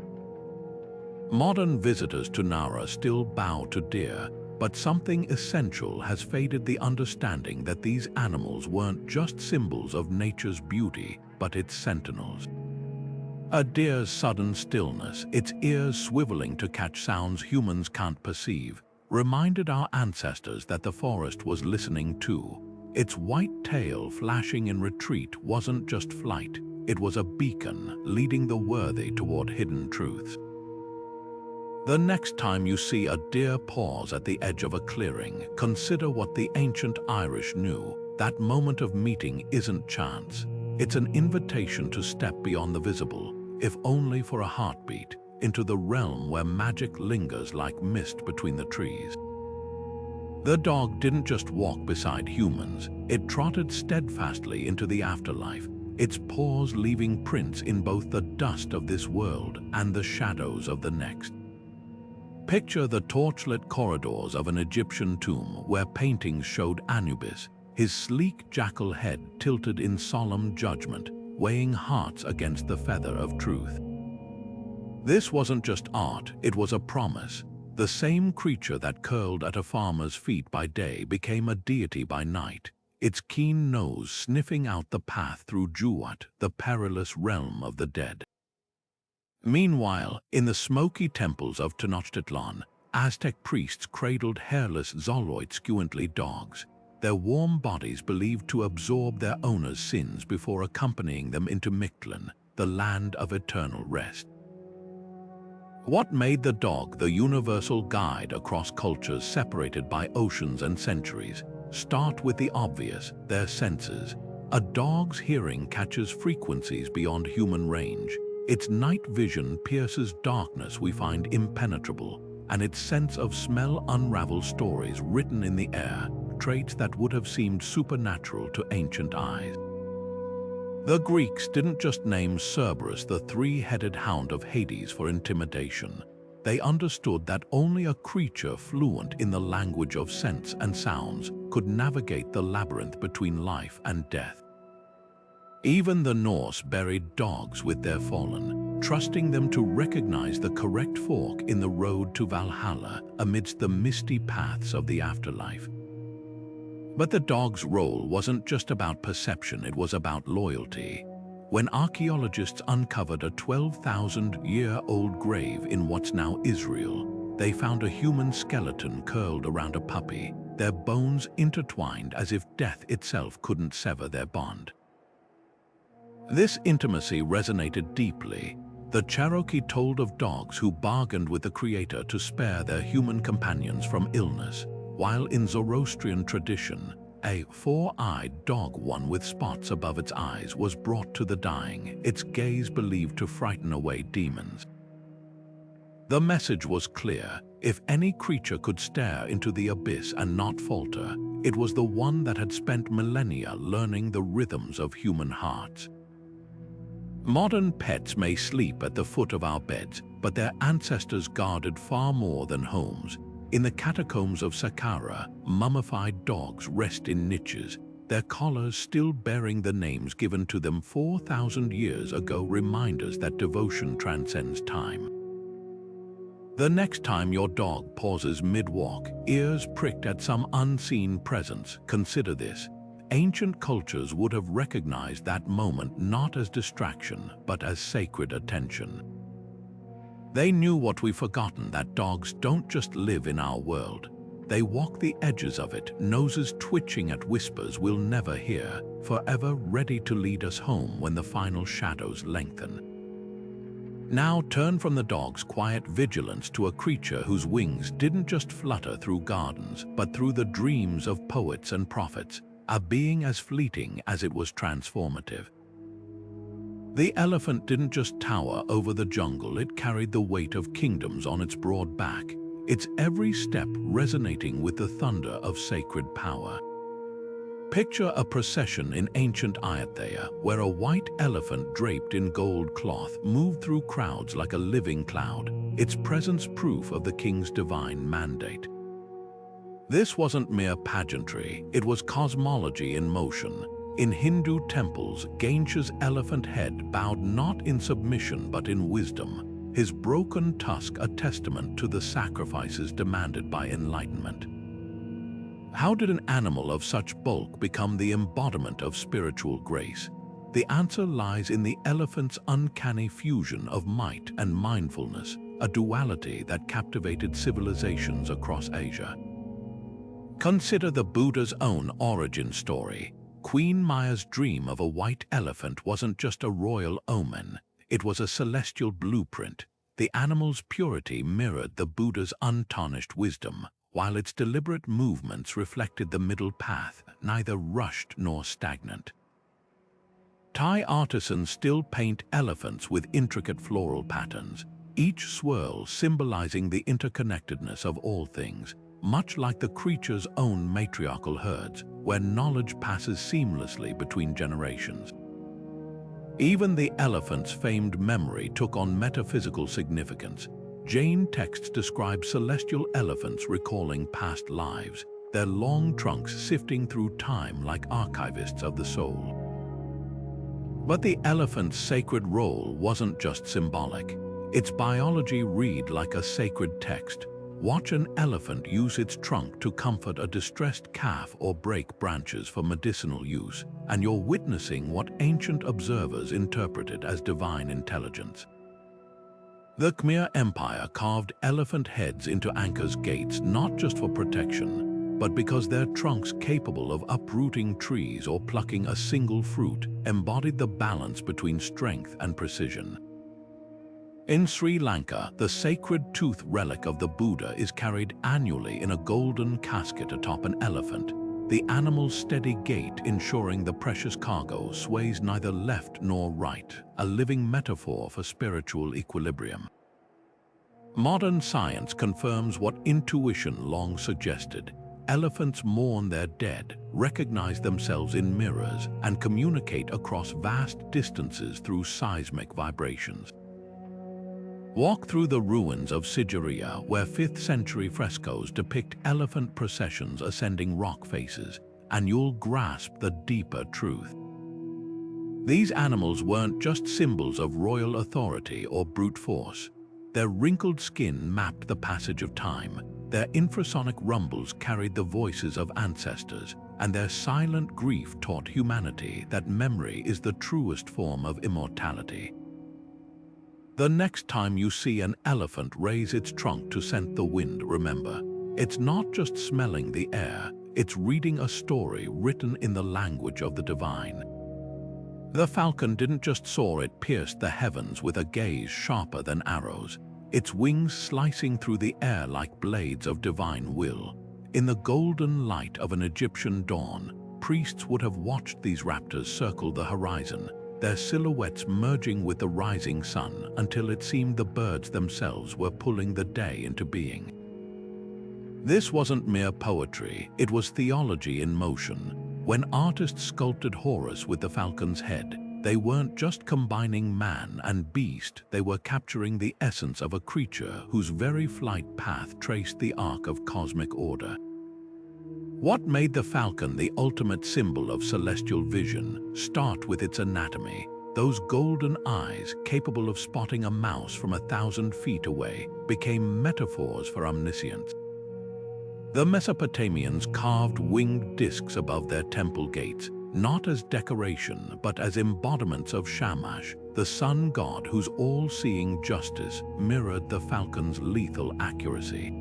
Modern visitors to Nara still bow to deer, but something essential has faded: the understanding that these animals weren't just symbols of nature's beauty, but its sentinels. A deer's sudden stillness, its ears swiveling to catch sounds humans can't perceive, reminded our ancestors that the forest was listening too. Its white tail flashing in retreat wasn't just flight, it was a beacon leading the worthy toward hidden truths. The next time you see a deer pause at the edge of a clearing, consider what the ancient Irish knew. That moment of meeting isn't chance. It's an invitation to step beyond the visible, if only for a heartbeat, into the realm where magic lingers like mist between the trees. The dog didn't just walk beside humans, it trotted steadfastly into the afterlife, its paws leaving prints in both the dust of this world and the shadows of the next. Picture the torchlit corridors of an Egyptian tomb where paintings showed Anubis, his sleek jackal head tilted in solemn judgment, weighing hearts against the feather of truth. This wasn't just art, it was a promise. The same creature that curled at a farmer's feet by day became a deity by night, its keen nose sniffing out the path through Juat, the perilous realm of the dead. Meanwhile, in the smoky temples of Tenochtitlan, Aztec priests cradled hairless Zoloid-squently dogs, their warm bodies believed to absorb their owners' sins before accompanying them into Mictlan, the land of eternal rest. What made the dog the universal guide across cultures separated by oceans and centuries? Start with the obvious, their senses. A dog's hearing catches frequencies beyond human range. Its night vision pierces darkness we find impenetrable, and its sense of smell unravels stories written in the air, traits that would have seemed supernatural to ancient eyes. The Greeks didn't just name Cerberus the three-headed hound of Hades for intimidation. They understood that only a creature fluent in the language of scents and sounds could navigate the labyrinth between life and death. Even the Norse buried dogs with their fallen, trusting them to recognize the correct fork in the road to Valhalla amidst the misty paths of the afterlife. But the dog's role wasn't just about perception, it was about loyalty. When archaeologists uncovered a 12,000-year-old grave in what's now Israel, they found a human skeleton curled around a puppy, their bones intertwined as if death itself couldn't sever their bond. This intimacy resonated deeply. The Cherokee told of dogs who bargained with the Creator to spare their human companions from illness, while in Zoroastrian tradition, a four-eyed dog, one with spots above its eyes, was brought to the dying, its gaze believed to frighten away demons. The message was clear: if any creature could stare into the abyss and not falter, it was the one that had spent millennia learning the rhythms of human hearts. Modern pets may sleep at the foot of our beds, but their ancestors guarded far more than homes. In the catacombs of Saqqara, mummified dogs rest in niches, their collars still bearing the names given to them 4,000 years ago, reminders that devotion transcends time. The next time your dog pauses mid-walk, ears pricked at some unseen presence, consider this. Ancient cultures would have recognized that moment not as distraction, but as sacred attention. They knew what we've forgotten, that dogs don't just live in our world. They walk the edges of it, noses twitching at whispers we'll never hear, forever ready to lead us home when the final shadows lengthen. Now turn from the dog's quiet vigilance to a creature whose wings didn't just flutter through gardens, but through the dreams of poets and prophets, a being as fleeting as it was transformative. The elephant didn't just tower over the jungle, it carried the weight of kingdoms on its broad back, its every step resonating with the thunder of sacred power. Picture a procession in ancient Ayutthaya, where a white elephant draped in gold cloth moved through crowds like a living cloud, its presence proof of the king's divine mandate. This wasn't mere pageantry, it was cosmology in motion. In Hindu temples, Ganesha's elephant head bowed not in submission but in wisdom, his broken tusk a testament to the sacrifices demanded by enlightenment. How did an animal of such bulk become the embodiment of spiritual grace? The answer lies in the elephant's uncanny fusion of might and mindfulness, a duality that captivated civilizations across Asia. Consider the Buddha's own origin story. Queen Maya's dream of a white elephant wasn't just a royal omen, it was a celestial blueprint. The animal's purity mirrored the Buddha's untarnished wisdom, while its deliberate movements reflected the middle path, neither rushed nor stagnant. Thai artisans still paint elephants with intricate floral patterns, each swirl symbolizing the interconnectedness of all things, much like the creature's own matriarchal herds, where knowledge passes seamlessly between generations. Even the elephant's famed memory took on metaphysical significance. Jain texts describe celestial elephants recalling past lives, their long trunks sifting through time like archivists of the soul. But the elephant's sacred role wasn't just symbolic. Its biology read like a sacred text. Watch an elephant use its trunk to comfort a distressed calf or break branches for medicinal use, and you're witnessing what ancient observers interpreted as divine intelligence. The Khmer Empire carved elephant heads into Angkor's gates not just for protection, but because their trunks capable of uprooting trees or plucking a single fruit embodied the balance between strength and precision. In Sri Lanka, the sacred tooth relic of the Buddha is carried annually in a golden casket atop an elephant, the animal's steady gait ensuring the precious cargo sways neither left nor right, a living metaphor for spiritual equilibrium. Modern science confirms what intuition long suggested. Elephants mourn their dead, recognize themselves in mirrors, and communicate across vast distances through seismic vibrations. Walk through the ruins of Sigiriya, where 5th century frescoes depict elephant processions ascending rock faces, and you'll grasp the deeper truth. These animals weren't just symbols of royal authority or brute force. Their wrinkled skin mapped the passage of time, their infrasonic rumbles carried the voices of ancestors, and their silent grief taught humanity that memory is the truest form of immortality. The next time you see an elephant raise its trunk to scent the wind, remember, it's not just smelling the air, it's reading a story written in the language of the divine. The falcon didn't just soar, it pierced the heavens with a gaze sharper than arrows, its wings slicing through the air like blades of divine will. In the golden light of an Egyptian dawn, priests would have watched these raptors circle the horizon, their silhouettes merging with the rising sun until it seemed the birds themselves were pulling the day into being. This wasn't mere poetry, it was theology in motion. When artists sculpted Horus with the falcon's head, they weren't just combining man and beast, they were capturing the essence of a creature whose very flight path traced the arc of cosmic order. What made the falcon the ultimate symbol of celestial vision? Start with its anatomy. Those golden eyes, capable of spotting a mouse from 1,000 feet away, became metaphors for omniscience. The Mesopotamians carved winged discs above their temple gates, not as decoration, but as embodiments of Shamash, the sun god whose all-seeing justice mirrored the falcon's lethal accuracy.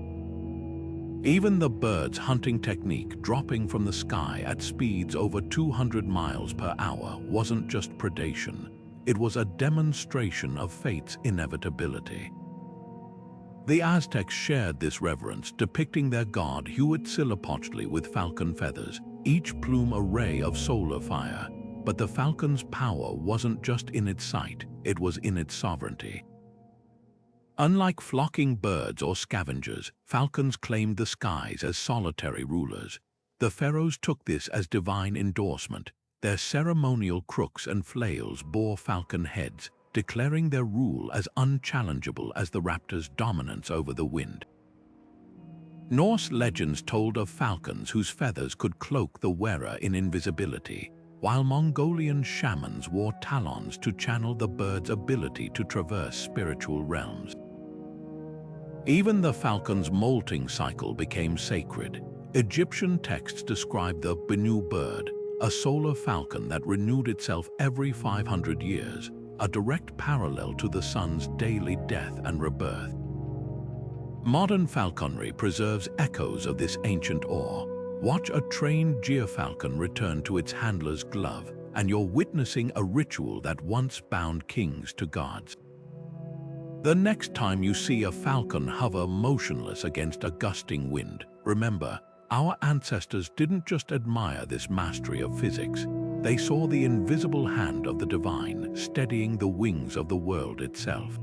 Even the bird's hunting technique, dropping from the sky at speeds over 200 miles per hour, wasn't just predation. It was a demonstration of fate's inevitability. The Aztecs shared this reverence, depicting their god Huitzilopochtli with falcon feathers, each plume a ray of solar fire. But the falcon's power wasn't just in its sight, it was in its sovereignty. Unlike flocking birds or scavengers, falcons claimed the skies as solitary rulers. The pharaohs took this as divine endorsement. Their ceremonial crooks and flails bore falcon heads, declaring their rule as unchallengeable as the raptor's dominance over the wind. Norse legends told of falcons whose feathers could cloak the wearer in invisibility, while Mongolian shamans wore talons to channel the bird's ability to traverse spiritual realms. Even the falcon's molting cycle became sacred. Egyptian texts describe the Benu bird, a solar falcon that renewed itself every 500 years, a direct parallel to the sun's daily death and rebirth. Modern falconry preserves echoes of this ancient awe. Watch a trained gyrfalcon return to its handler's glove, and you're witnessing a ritual that once bound kings to gods. The next time you see a falcon hover motionless against a gusting wind, remember, our ancestors didn't just admire this mastery of physics. They saw the invisible hand of the divine steadying the wings of the world itself.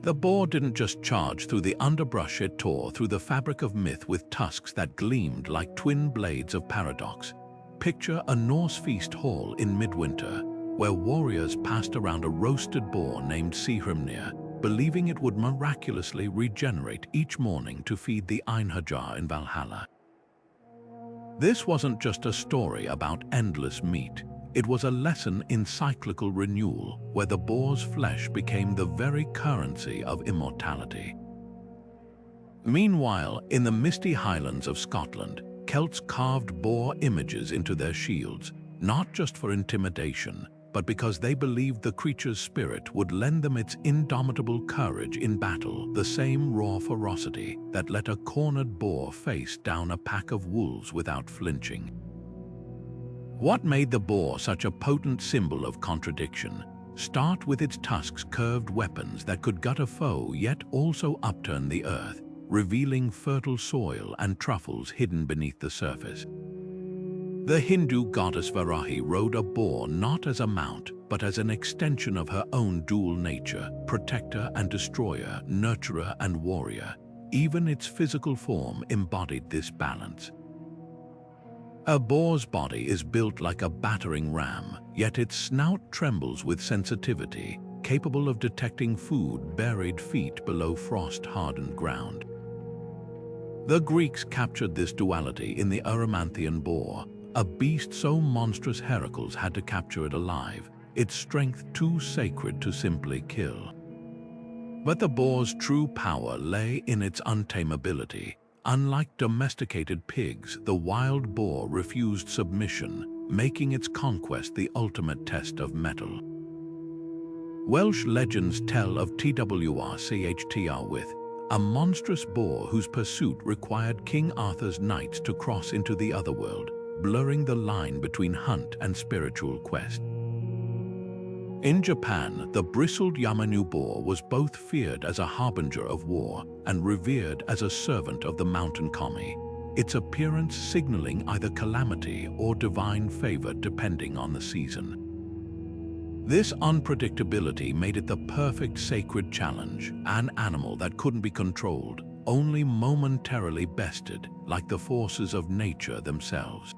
The boar didn't just charge through the underbrush, it tore through the fabric of myth with tusks that gleamed like twin blades of paradox. Picture a Norse feast hall in midwinter, where warriors passed around a roasted boar named Sihrimnir, believing it would miraculously regenerate each morning to feed the Einherjar in Valhalla. This wasn't just a story about endless meat. It was a lesson in cyclical renewal, where the boar's flesh became the very currency of immortality. Meanwhile, in the misty highlands of Scotland, Celts carved boar images into their shields, not just for intimidation, but because they believed the creature's spirit would lend them its indomitable courage in battle, the same raw ferocity that let a cornered boar face down a pack of wolves without flinching. What made the boar such a potent symbol of contradiction? Start with its tusks, curved weapons that could gut a foe yet also upturn the earth, revealing fertile soil and truffles hidden beneath the surface. The Hindu goddess Varahi rode a boar not as a mount, but as an extension of her own dual nature, protector and destroyer, nurturer and warrior. Even its physical form embodied this balance. A boar's body is built like a battering ram, yet its snout trembles with sensitivity, capable of detecting food buried feet below frost-hardened ground. The Greeks captured this duality in the Erymanthian boar, a beast so monstrous Heracles had to capture it alive, its strength too sacred to simply kill. But the boar's true power lay in its untamability. Unlike domesticated pigs, the wild boar refused submission, making its conquest the ultimate test of mettle. Welsh legends tell of Twrchtr with a monstrous boar whose pursuit required King Arthur's knights to cross into the otherworld, blurring the line between hunt and spiritual quest. In Japan, the bristled Yamanu boar was both feared as a harbinger of war and revered as a servant of the mountain kami, its appearance signaling either calamity or divine favor depending on the season. This unpredictability made it the perfect sacred challenge, an animal that couldn't be controlled, only momentarily bested, like the forces of nature themselves.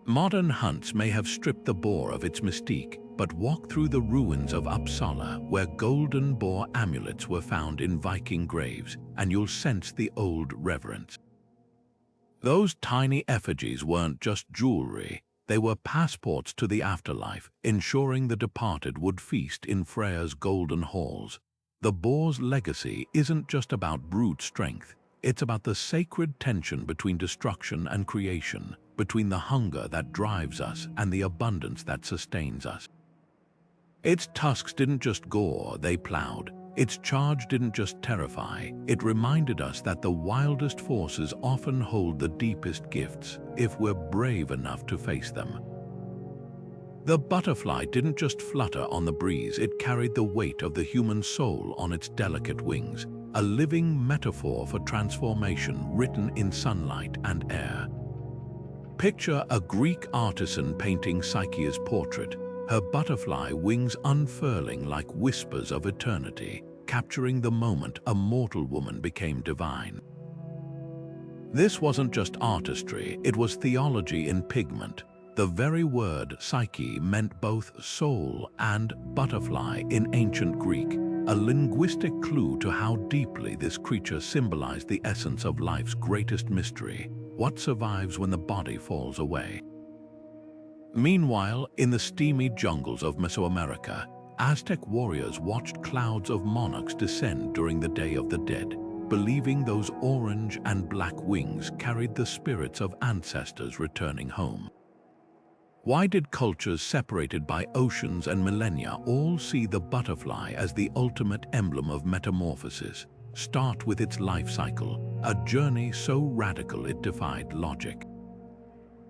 Modern hunts may have stripped the boar of its mystique, but walk through the ruins of Uppsala, where golden boar amulets were found in Viking graves, and you'll sense the old reverence. Those tiny effigies weren't just jewelry, they were passports to the afterlife, ensuring the departed would feast in Freya's golden halls. The boar's legacy isn't just about brute strength, it's about the sacred tension between destruction and creation, between the hunger that drives us and the abundance that sustains us. Its tusks didn't just gore, they plowed. Its charge didn't just terrify, it reminded us that the wildest forces often hold the deepest gifts, if we're brave enough to face them. The butterfly didn't just flutter on the breeze, it carried the weight of the human soul on its delicate wings, a living metaphor for transformation written in sunlight and air. Picture a Greek artisan painting Psyche's portrait, her butterfly wings unfurling like whispers of eternity, capturing the moment a mortal woman became divine. This wasn't just artistry, it was theology in pigment. The very word psyche meant both soul and butterfly in ancient Greek, a linguistic clue to how deeply this creature symbolized the essence of life's greatest mystery: what survives when the body falls away. Meanwhile, in the steamy jungles of Mesoamerica, Aztec warriors watched clouds of monarchs descend during the Day of the Dead, believing those orange and black wings carried the spirits of ancestors returning home. Why did cultures separated by oceans and millennia all see the butterfly as the ultimate emblem of metamorphosis? Start with its life cycle, a journey so radical it defied logic.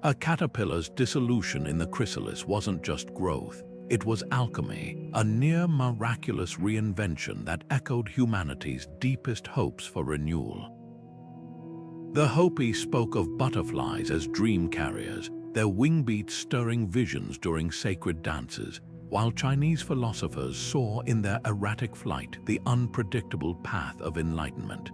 A caterpillar's dissolution in the chrysalis wasn't just growth, it was alchemy, a near-miraculous reinvention that echoed humanity's deepest hopes for renewal. The Hopi spoke of butterflies as dream carriers, their wing beats stirring visions during sacred dances, while Chinese philosophers saw in their erratic flight the unpredictable path of enlightenment.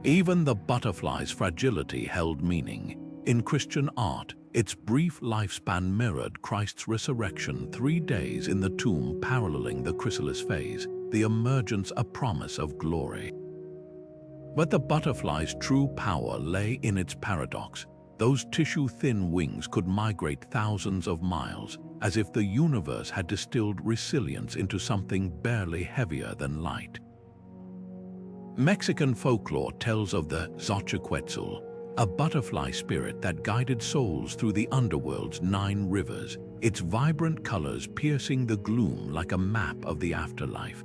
Even the butterfly's fragility held meaning. In Christian art, its brief lifespan mirrored Christ's resurrection, 3 days in the tomb paralleling the chrysalis phase, the emergence a promise of glory. But the butterfly's true power lay in its paradox. Those tissue-thin wings could migrate thousands of miles, as if the universe had distilled resilience into something barely heavier than light. Mexican folklore tells of the Xochiquetzal, a butterfly spirit that guided souls through the underworld's 9 rivers, its vibrant colors piercing the gloom like a map of the afterlife.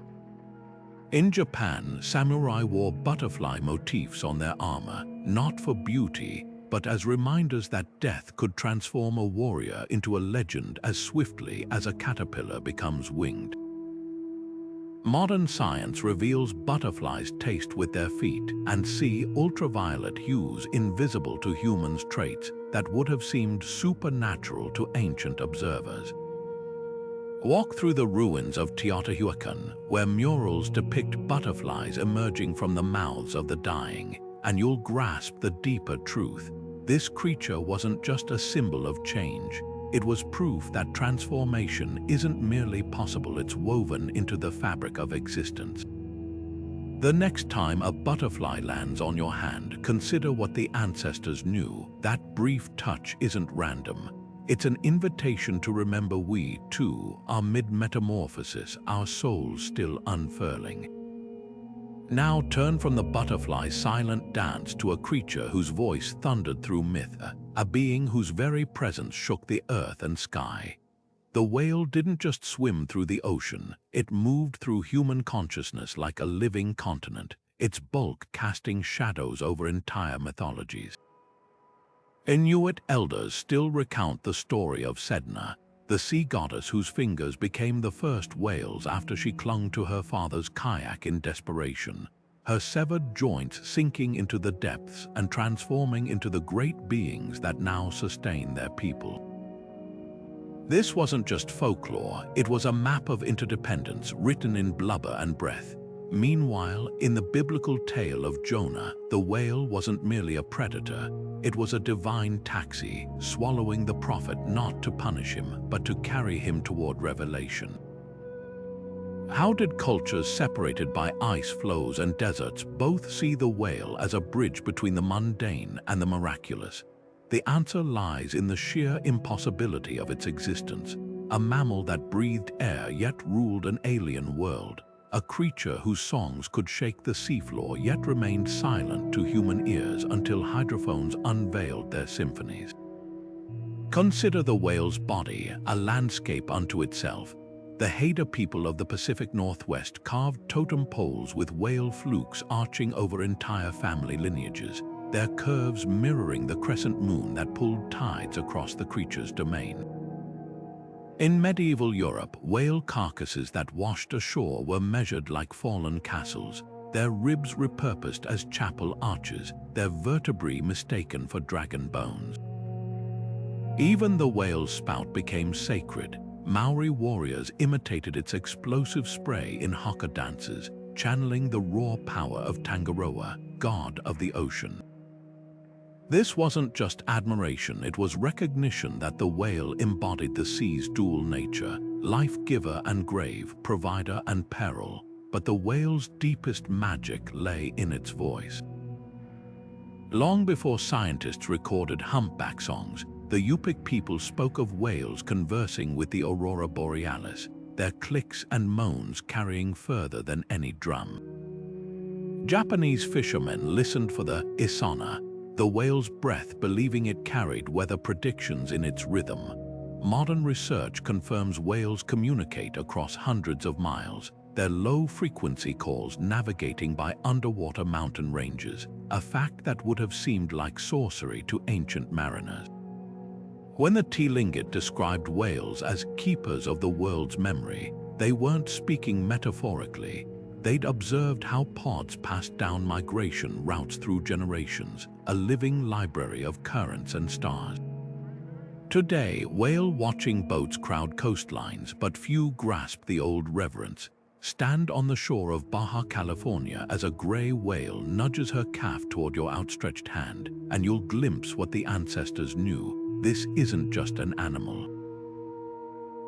In Japan, samurai wore butterfly motifs on their armor, not for beauty, but as reminders that death could transform a warrior into a legend as swiftly as a caterpillar becomes winged. Modern science reveals butterflies taste with their feet and see ultraviolet hues invisible to humans' traits that would have seemed supernatural to ancient observers. Walk through the ruins of Teotihuacan, where murals depict butterflies emerging from the mouths of the dying, and you'll grasp the deeper truth. This creature wasn't just a symbol of change. It was proof that transformation isn't merely possible, it's woven into the fabric of existence. The next time a butterfly lands on your hand, consider what the ancestors knew. That brief touch isn't random. It's an invitation to remember we, too, are mid-metamorphosis, our souls still unfurling. Now turn from the butterfly's silent dance to a creature whose voice thundered through myth, a being whose very presence shook the earth and sky. The whale didn't just swim through the ocean, it moved through human consciousness like a living continent, its bulk casting shadows over entire mythologies. Inuit elders still recount the story of Sedna, the sea goddess whose fingers became the first whales after she clung to her father's kayak in desperation, her severed joints sinking into the depths and transforming into the great beings that now sustain their people. This wasn't just folklore, it was a map of interdependence written in blubber and breath. Meanwhile, in the biblical tale of Jonah, the whale wasn't merely a predator, it was a divine taxi, swallowing the prophet not to punish him, but to carry him toward revelation. How did cultures separated by ice floes and deserts both see the whale as a bridge between the mundane and the miraculous? The answer lies in the sheer impossibility of its existence, a mammal that breathed air yet ruled an alien world. A creature whose songs could shake the seafloor yet remained silent to human ears until hydrophones unveiled their symphonies. Consider the whale's body, a landscape unto itself. The Haida people of the Pacific Northwest carved totem poles with whale flukes arching over entire family lineages, their curves mirroring the crescent moon that pulled tides across the creature's domain. In medieval Europe, whale carcasses that washed ashore were measured like fallen castles, their ribs repurposed as chapel arches, their vertebrae mistaken for dragon bones. Even the whale's spout became sacred. Maori warriors imitated its explosive spray in haka dances, channeling the raw power of Tangaroa, god of the ocean. This wasn't just admiration, it was recognition that the whale embodied the sea's dual nature, life-giver and grave, provider and peril, but the whale's deepest magic lay in its voice. Long before scientists recorded humpback songs, the Yupik people spoke of whales conversing with the aurora borealis, their clicks and moans carrying further than any drum. Japanese fishermen listened for the isona, the whale's breath, believing it carried weather predictions in its rhythm. Modern research confirms whales communicate across hundreds of miles, their low-frequency calls navigating by underwater mountain ranges, a fact that would have seemed like sorcery to ancient mariners. When the Tlingit described whales as keepers of the world's memory, they weren't speaking metaphorically. They'd observed how pods passed down migration routes through generations, a living library of currents and stars. Today, whale-watching boats crowd coastlines, but few grasp the old reverence. Stand on the shore of Baja California as a gray whale nudges her calf toward your outstretched hand, and you'll glimpse what the ancestors knew. This isn't just an animal.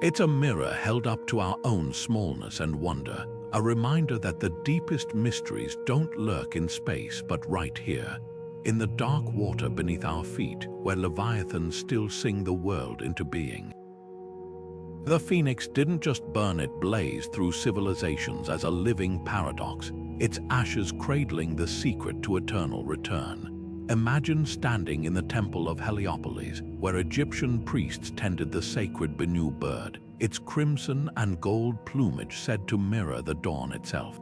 It's a mirror held up to our own smallness and wonder, a reminder that the deepest mysteries don't lurk in space but right here. in the dark water beneath our feet, where leviathans still sing the world into being. The phoenix didn't just burn, it blazed through civilizations as a living paradox, its ashes cradling the secret to eternal return. Imagine standing in the temple of Heliopolis, where Egyptian priests tended the sacred Bennu bird, its crimson and gold plumage said to mirror the dawn itself.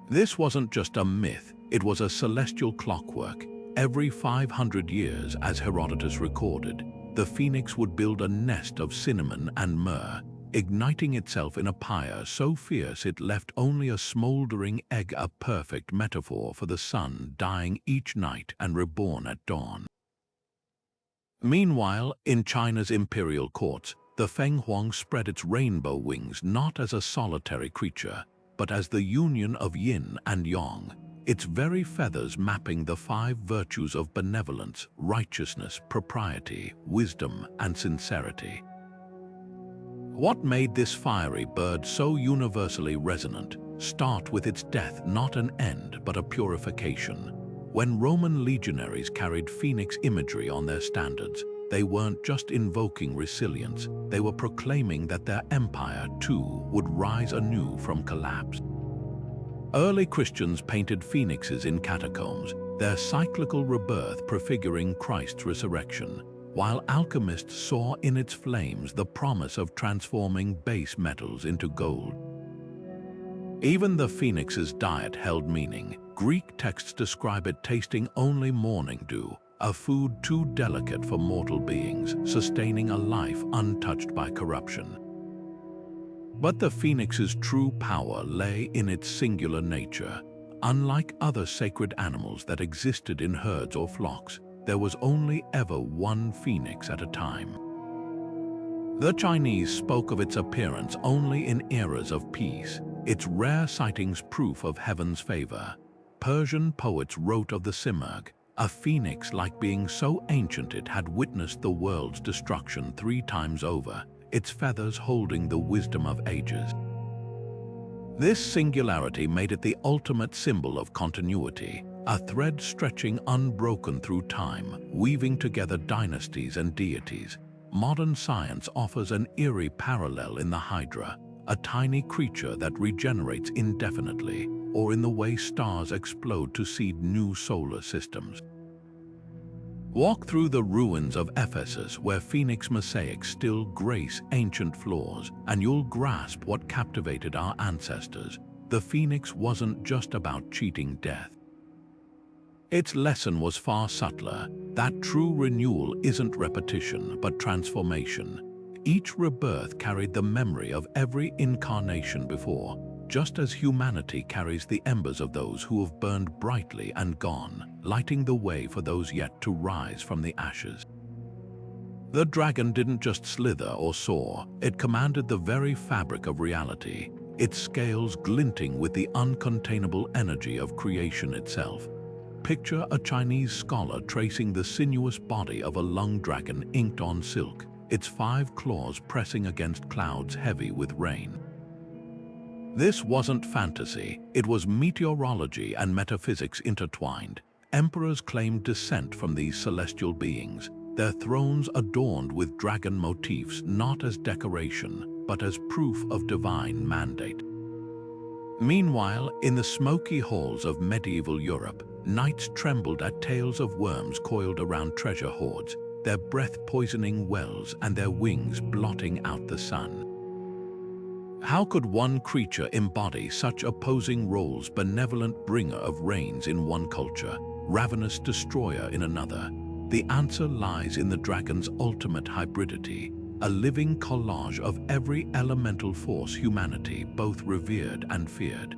This wasn't just a myth, it was a celestial clockwork. Every 500 years, as Herodotus recorded, the phoenix would build a nest of cinnamon and myrrh, igniting itself in a pyre so fierce it left only a smoldering egg, a perfect metaphor for the sun dying each night and reborn at dawn. Meanwhile, in China's imperial courts, the Feng Huang spread its rainbow wings not as a solitary creature, but as the union of yin and yang, its very feathers mapping the 5 virtues of benevolence, righteousness, propriety, wisdom, and sincerity. What made this fiery bird so universally resonant? Start with its death, not an end, but a purification. When Roman legionaries carried phoenix imagery on their standards, they weren't just invoking resilience, they were proclaiming that their empire, too, would rise anew from collapse. Early Christians painted phoenixes in catacombs, their cyclical rebirth prefiguring Christ's resurrection, while alchemists saw in its flames the promise of transforming base metals into gold. Even the phoenix's diet held meaning. Greek texts describe it tasting only morning dew, a food too delicate for mortal beings, sustaining a life untouched by corruption. But the phoenix's true power lay in its singular nature. Unlike other sacred animals that existed in herds or flocks, there was only ever one phoenix at a time. The Chinese spoke of its appearance only in eras of peace, its rare sightings proof of heaven's favor. Persian poets wrote of the Simurgh, a phoenix-like being so ancient it had witnessed the world's destruction 3 times over, its feathers holding the wisdom of ages. This singularity made it the ultimate symbol of continuity, a thread stretching unbroken through time, weaving together dynasties and deities. Modern science offers an eerie parallel in the Hydra, a tiny creature that regenerates indefinitely, or in the way stars explode to seed new solar systems. Walk through the ruins of Ephesus, where phoenix mosaics still grace ancient floors, and you'll grasp what captivated our ancestors. The phoenix wasn't just about cheating death. Its lesson was far subtler, that true renewal isn't repetition, but transformation. Each rebirth carried the memory of every incarnation before, just as humanity carries the embers of those who have burned brightly and gone, lighting the way for those yet to rise from the ashes. The dragon didn't just slither or soar, it commanded the very fabric of reality, its scales glinting with the uncontainable energy of creation itself. Picture a Chinese scholar tracing the sinuous body of a lung dragon inked on silk, its 5 claws pressing against clouds heavy with rain. This wasn't fantasy, it was meteorology and metaphysics intertwined. Emperors claimed descent from these celestial beings, their thrones adorned with dragon motifs not as decoration, but as proof of divine mandate. Meanwhile, in the smoky halls of medieval Europe, knights trembled at tales of worms coiled around treasure hoards, their breath-poisoning wells and their wings blotting out the sun. How could one creature embody such opposing roles? Benevolent bringer of rains in one culture, ravenous destroyer in another. The answer lies in the dragon's ultimate hybridity, a living collage of every elemental force humanity both revered and feared.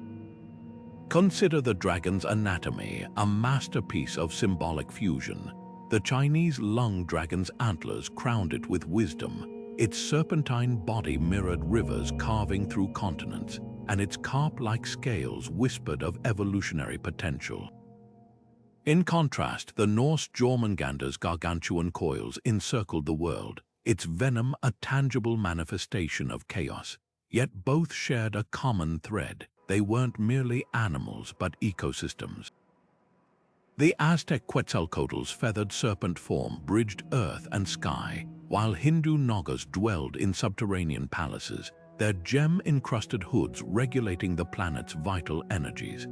Consider the dragon's anatomy, a masterpiece of symbolic fusion. The Chinese lung dragon's antlers crowned it with wisdom, its serpentine body mirrored rivers carving through continents, and its carp-like scales whispered of evolutionary potential. In contrast, the Norse Jormungandr's gargantuan coils encircled the world, its venom a tangible manifestation of chaos. Yet both shared a common thread. They weren't merely animals but ecosystems. The Aztec Quetzalcoatl's feathered serpent form bridged earth and sky, while Hindu Nagas dwelled in subterranean palaces, their gem-encrusted hoods regulating the planet's vital energies.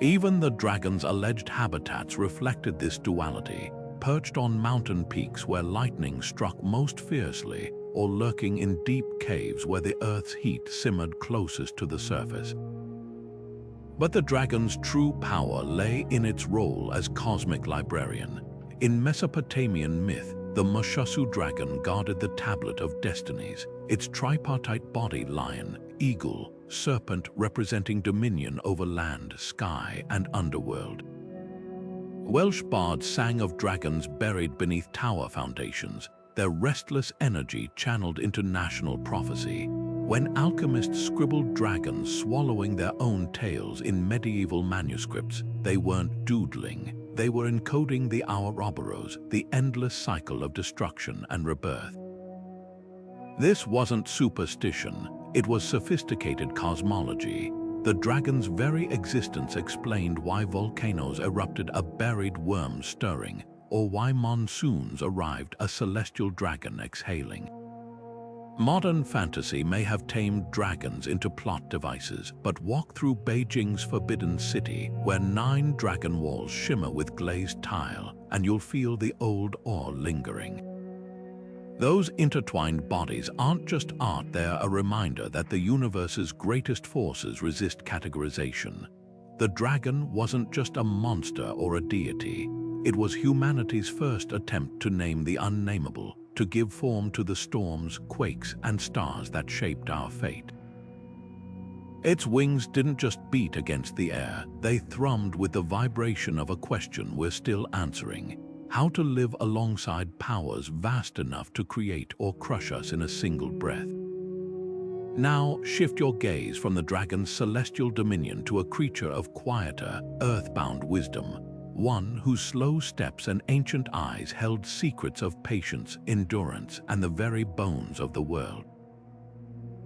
Even the dragon's alleged habitats reflected this duality, perched on mountain peaks where lightning struck most fiercely, or lurking in deep caves where the Earth's heat simmered closest to the surface. But the dragon's true power lay in its role as cosmic librarian. In Mesopotamian myth, the Mushassu dragon guarded the tablet of destinies, its tripartite body lion, eagle, serpent representing dominion over land, sky, and underworld. Welsh bards sang of dragons buried beneath tower foundations, their restless energy channeled into national prophecy. When alchemists scribbled dragons swallowing their own tails in medieval manuscripts, they weren't doodling. They were encoding the Ouroboros, the endless cycle of destruction and rebirth. This wasn't superstition, it was sophisticated cosmology. The dragon's very existence explained why volcanoes erupted a buried worm stirring, or why monsoons arrived a celestial dragon exhaling. Modern fantasy may have tamed dragons into plot devices, but walk through Beijing's Forbidden City, where 9 dragon walls shimmer with glazed tile, and you'll feel the old awe lingering. Those intertwined bodies aren't just art, they're a reminder that the universe's greatest forces resist categorization. The dragon wasn't just a monster or a deity. It was humanity's first attempt to name the unnameable, to give form to the storms, quakes, and stars that shaped our fate. Its wings didn't just beat against the air, they thrummed with the vibration of a question we're still answering: how to live alongside powers vast enough to create or crush us in a single breath. Now, shift your gaze from the dragon's celestial dominion to a creature of quieter, earthbound wisdom, one whose slow steps and ancient eyes held secrets of patience, endurance, and the very bones of the world.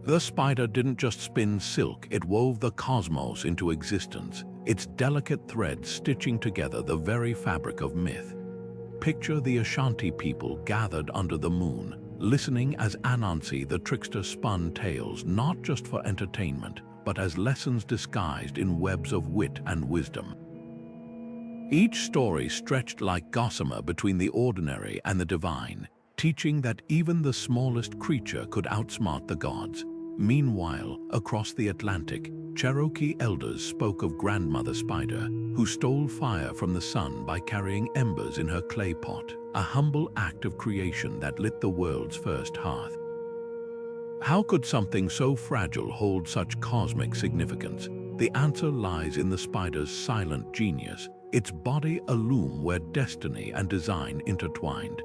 The spider didn't just spin silk, it wove the cosmos into existence, its delicate threads stitching together the very fabric of myth. Picture the Ashanti people gathered under the moon, listening as Anansi the trickster spun tales not just for entertainment, but as lessons disguised in webs of wit and wisdom. Each story stretched like gossamer between the ordinary and the divine, teaching that even the smallest creature could outsmart the gods. Meanwhile, across the Atlantic, Cherokee elders spoke of Grandmother Spider, who stole fire from the sun by carrying embers in her clay pot, a humble act of creation that lit the world's first hearth. How could something so fragile hold such cosmic significance? The answer lies in the spider's silent genius, its body a loom where destiny and design intertwined.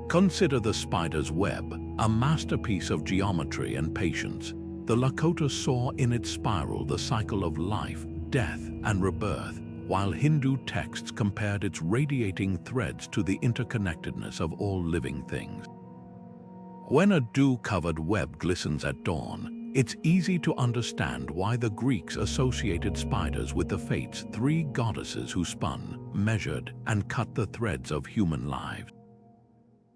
Consider the spider's web, a masterpiece of geometry and patience. The Lakota saw in its spiral the cycle of life, death, and rebirth, while Hindu texts compared its radiating threads to the interconnectedness of all living things. When a dew-covered web glistens at dawn, it's easy to understand why the Greeks associated spiders with the Fates, 3 goddesses who spun, measured, and cut the threads of human lives.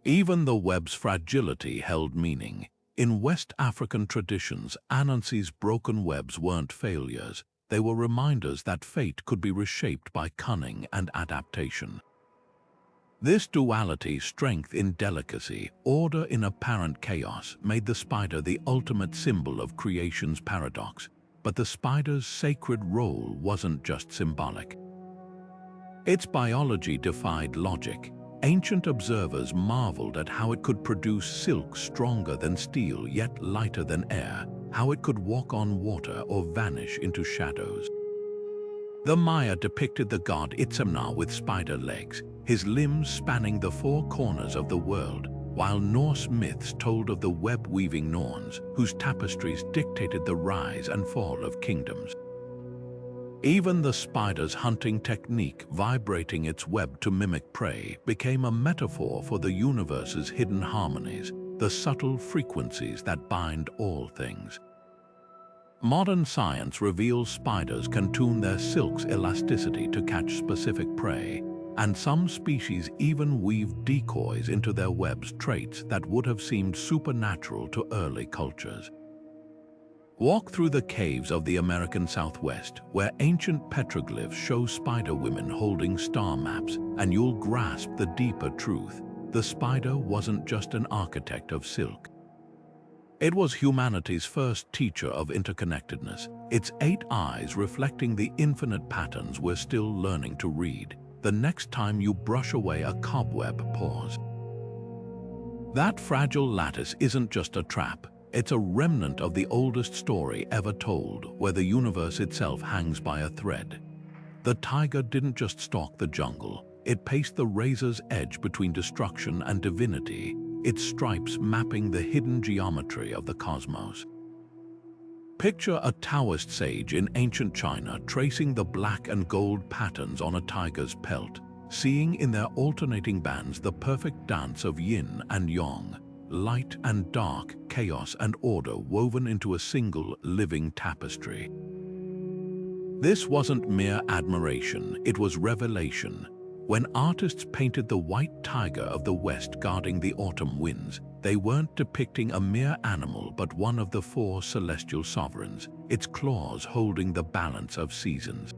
Even the web's fragility held meaning. In West African traditions, Anansi's broken webs weren't failures. They were reminders that fate could be reshaped by cunning and adaptation. This duality, strength in delicacy, order in apparent chaos, made the spider the ultimate symbol of creation's paradox. But the spider's sacred role wasn't just symbolic. Its biology defied logic. Ancient observers marveled at how it could produce silk stronger than steel yet lighter than air, how it could walk on water or vanish into shadows. The Maya depicted the god Itzamna with spider legs, his limbs spanning the 4 corners of the world, while Norse myths told of the web-weaving Norns, whose tapestries dictated the rise and fall of kingdoms. Even the spider's hunting technique, vibrating its web to mimic prey, became a metaphor for the universe's hidden harmonies, the subtle frequencies that bind all things. Modern science reveals spiders can tune their silk's elasticity to catch specific prey, and some species even weave decoys into their webs, traits that would have seemed supernatural to early cultures. Walk through the caves of the American Southwest, where ancient petroglyphs show spider women holding star maps, and you'll grasp the deeper truth. The spider wasn't just an architect of silk. It was humanity's first teacher of interconnectedness, its 8 eyes reflecting the infinite patterns we're still learning to read. The next time you brush away a cobweb, pause. That fragile lattice isn't just a trap. It's a remnant of the oldest story ever told, where the universe itself hangs by a thread. The tiger didn't just stalk the jungle. It paced the razor's edge between destruction and divinity, its stripes mapping the hidden geometry of the cosmos. Picture a Taoist sage in ancient China tracing the black and gold patterns on a tiger's pelt, seeing in their alternating bands the perfect dance of yin and yang, light and dark, chaos and order woven into a single living tapestry. This wasn't mere admiration, it was revelation. When artists painted the white tiger of the West guarding the autumn winds, they weren't depicting a mere animal but one of the 4 celestial sovereigns, its claws holding the balance of seasons.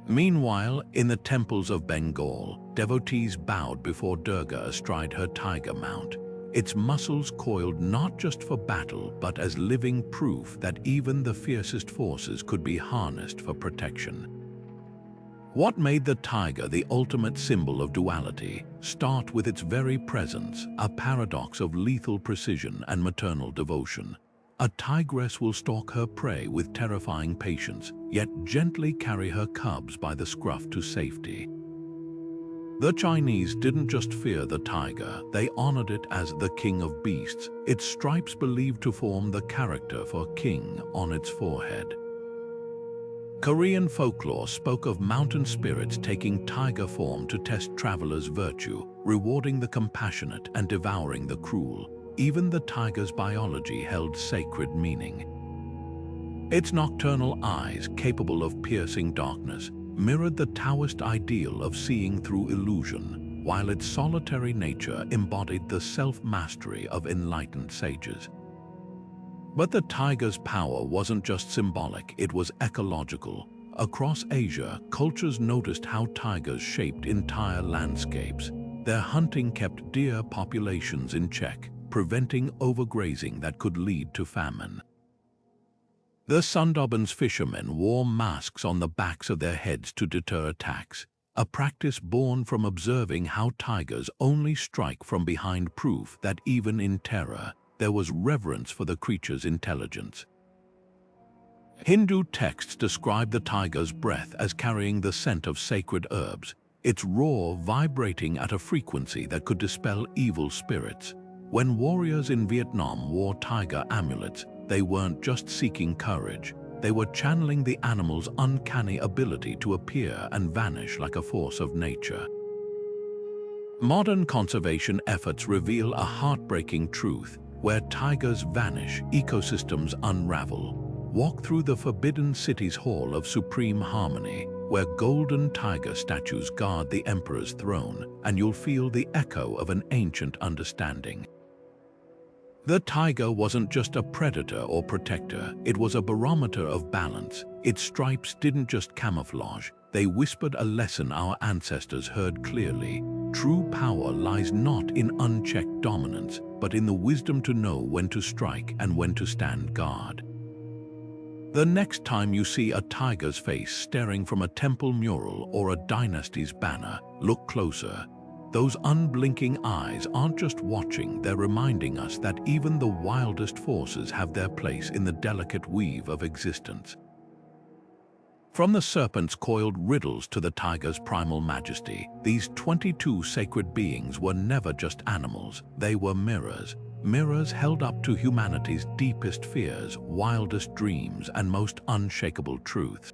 Meanwhile, in the temples of Bengal, devotees bowed before Durga astride her tiger mount, its muscles coiled not just for battle but as living proof that even the fiercest forces could be harnessed for protection. What made the tiger the ultimate symbol of duality? Start with its very presence, a paradox of lethal precision and maternal devotion. A tigress will stalk her prey with terrifying patience, yet gently carry her cubs by the scruff to safety. The Chinese didn't just fear the tiger, they honored it as the king of beasts, its stripes believed to form the character for king on its forehead. Korean folklore spoke of mountain spirits taking tiger form to test travelers' virtue, rewarding the compassionate and devouring the cruel. Even the tiger's biology held sacred meaning. Its nocturnal eyes, capable of piercing darkness, mirrored the Taoist ideal of seeing through illusion, while its solitary nature embodied the self-mastery of enlightened sages. But the tiger's power wasn't just symbolic, it was ecological. Across Asia, cultures noticed how tigers shaped entire landscapes. Their hunting kept deer populations in check, preventing overgrazing that could lead to famine. The Sundarbans fishermen wore masks on the backs of their heads to deter attacks, a practice born from observing how tigers only strike from behind, proof that even in terror, there was reverence for the creature's intelligence. Hindu texts describe the tiger's breath as carrying the scent of sacred herbs, its roar vibrating at a frequency that could dispel evil spirits. When warriors in Vietnam wore tiger amulets, they weren't just seeking courage, they were channeling the animal's uncanny ability to appear and vanish like a force of nature. Modern conservation efforts reveal a heartbreaking truth. Where tigers vanish, ecosystems unravel. Walk through the Forbidden City's Hall of Supreme Harmony, where golden tiger statues guard the emperor's throne, and you'll feel the echo of an ancient understanding. The tiger wasn't just a predator or protector, it was a barometer of balance. Its stripes didn't just camouflage, they whispered a lesson our ancestors heard clearly. True power lies not in unchecked dominance, but in the wisdom to know when to strike and when to stand guard. The next time you see a tiger's face staring from a temple mural or a dynasty's banner, look closer. Those unblinking eyes aren't just watching, they're reminding us that even the wildest forces have their place in the delicate weave of existence. From the serpent's coiled riddles to the tiger's primal majesty, these 22 sacred beings were never just animals, they were mirrors. Mirrors held up to humanity's deepest fears, wildest dreams, and most unshakable truths.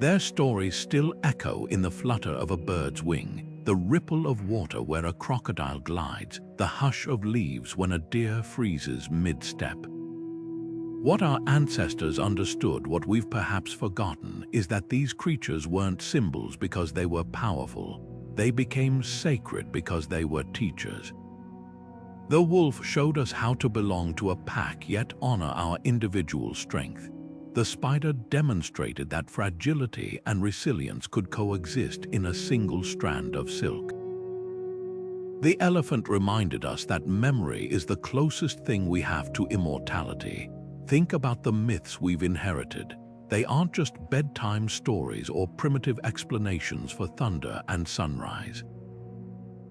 Their stories still echo in the flutter of a bird's wing, the ripple of water where a crocodile glides, the hush of leaves when a deer freezes mid-step. What our ancestors understood, what we've perhaps forgotten, is that these creatures weren't symbols because they were powerful. They became sacred because they were teachers. The wolf showed us how to belong to a pack yet honor our individual strength. The spider demonstrated that fragility and resilience could coexist in a single strand of silk. The elephant reminded us that memory is the closest thing we have to immortality. Think about the myths we've inherited. They aren't just bedtime stories or primitive explanations for thunder and sunrise.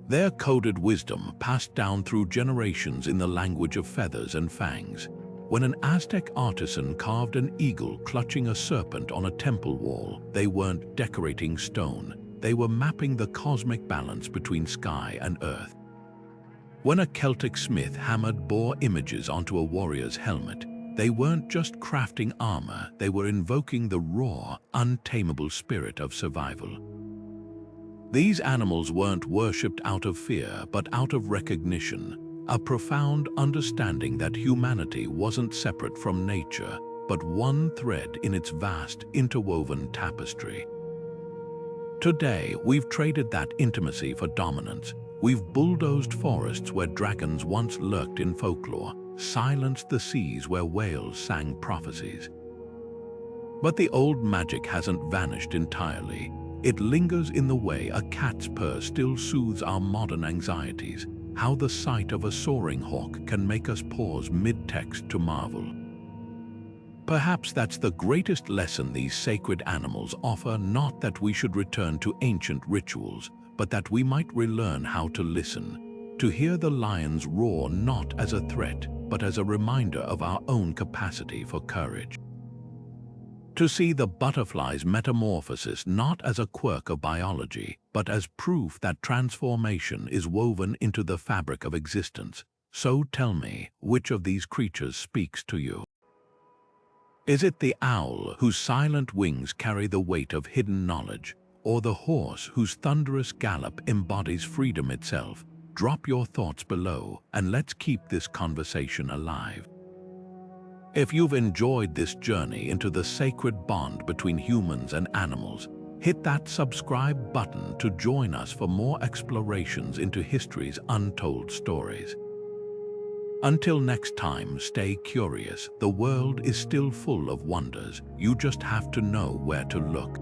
They're coded wisdom passed down through generations in the language of feathers and fangs. When an Aztec artisan carved an eagle clutching a serpent on a temple wall, they weren't decorating stone. They were mapping the cosmic balance between sky and earth. When a Celtic smith hammered boar images onto a warrior's helmet, they weren't just crafting armor, they were invoking the raw, untamable spirit of survival. These animals weren't worshipped out of fear, but out of recognition, a profound understanding that humanity wasn't separate from nature, but one thread in its vast, interwoven tapestry. Today, we've traded that intimacy for dominance. We've bulldozed forests where dragons once lurked in folklore, silenced the seas where whales sang prophecies. But the old magic hasn't vanished entirely. It lingers in the way a cat's purr still soothes our modern anxieties, how the sight of a soaring hawk can make us pause mid-text to marvel. Perhaps that's the greatest lesson these sacred animals offer, not that we should return to ancient rituals, but that we might relearn how to listen, to hear the lion's roar not as a threat, but as a reminder of our own capacity for courage. To see the butterfly's metamorphosis not as a quirk of biology, but as proof that transformation is woven into the fabric of existence. So tell me, which of these creatures speaks to you? Is it the owl whose silent wings carry the weight of hidden knowledge, or the horse whose thunderous gallop embodies freedom itself? Drop your thoughts below and let's keep this conversation alive. If you've enjoyed this journey into the sacred bond between humans and animals, hit that subscribe button to join us for more explorations into history's untold stories. Until next time, stay curious. The world is still full of wonders. You just have to know where to look.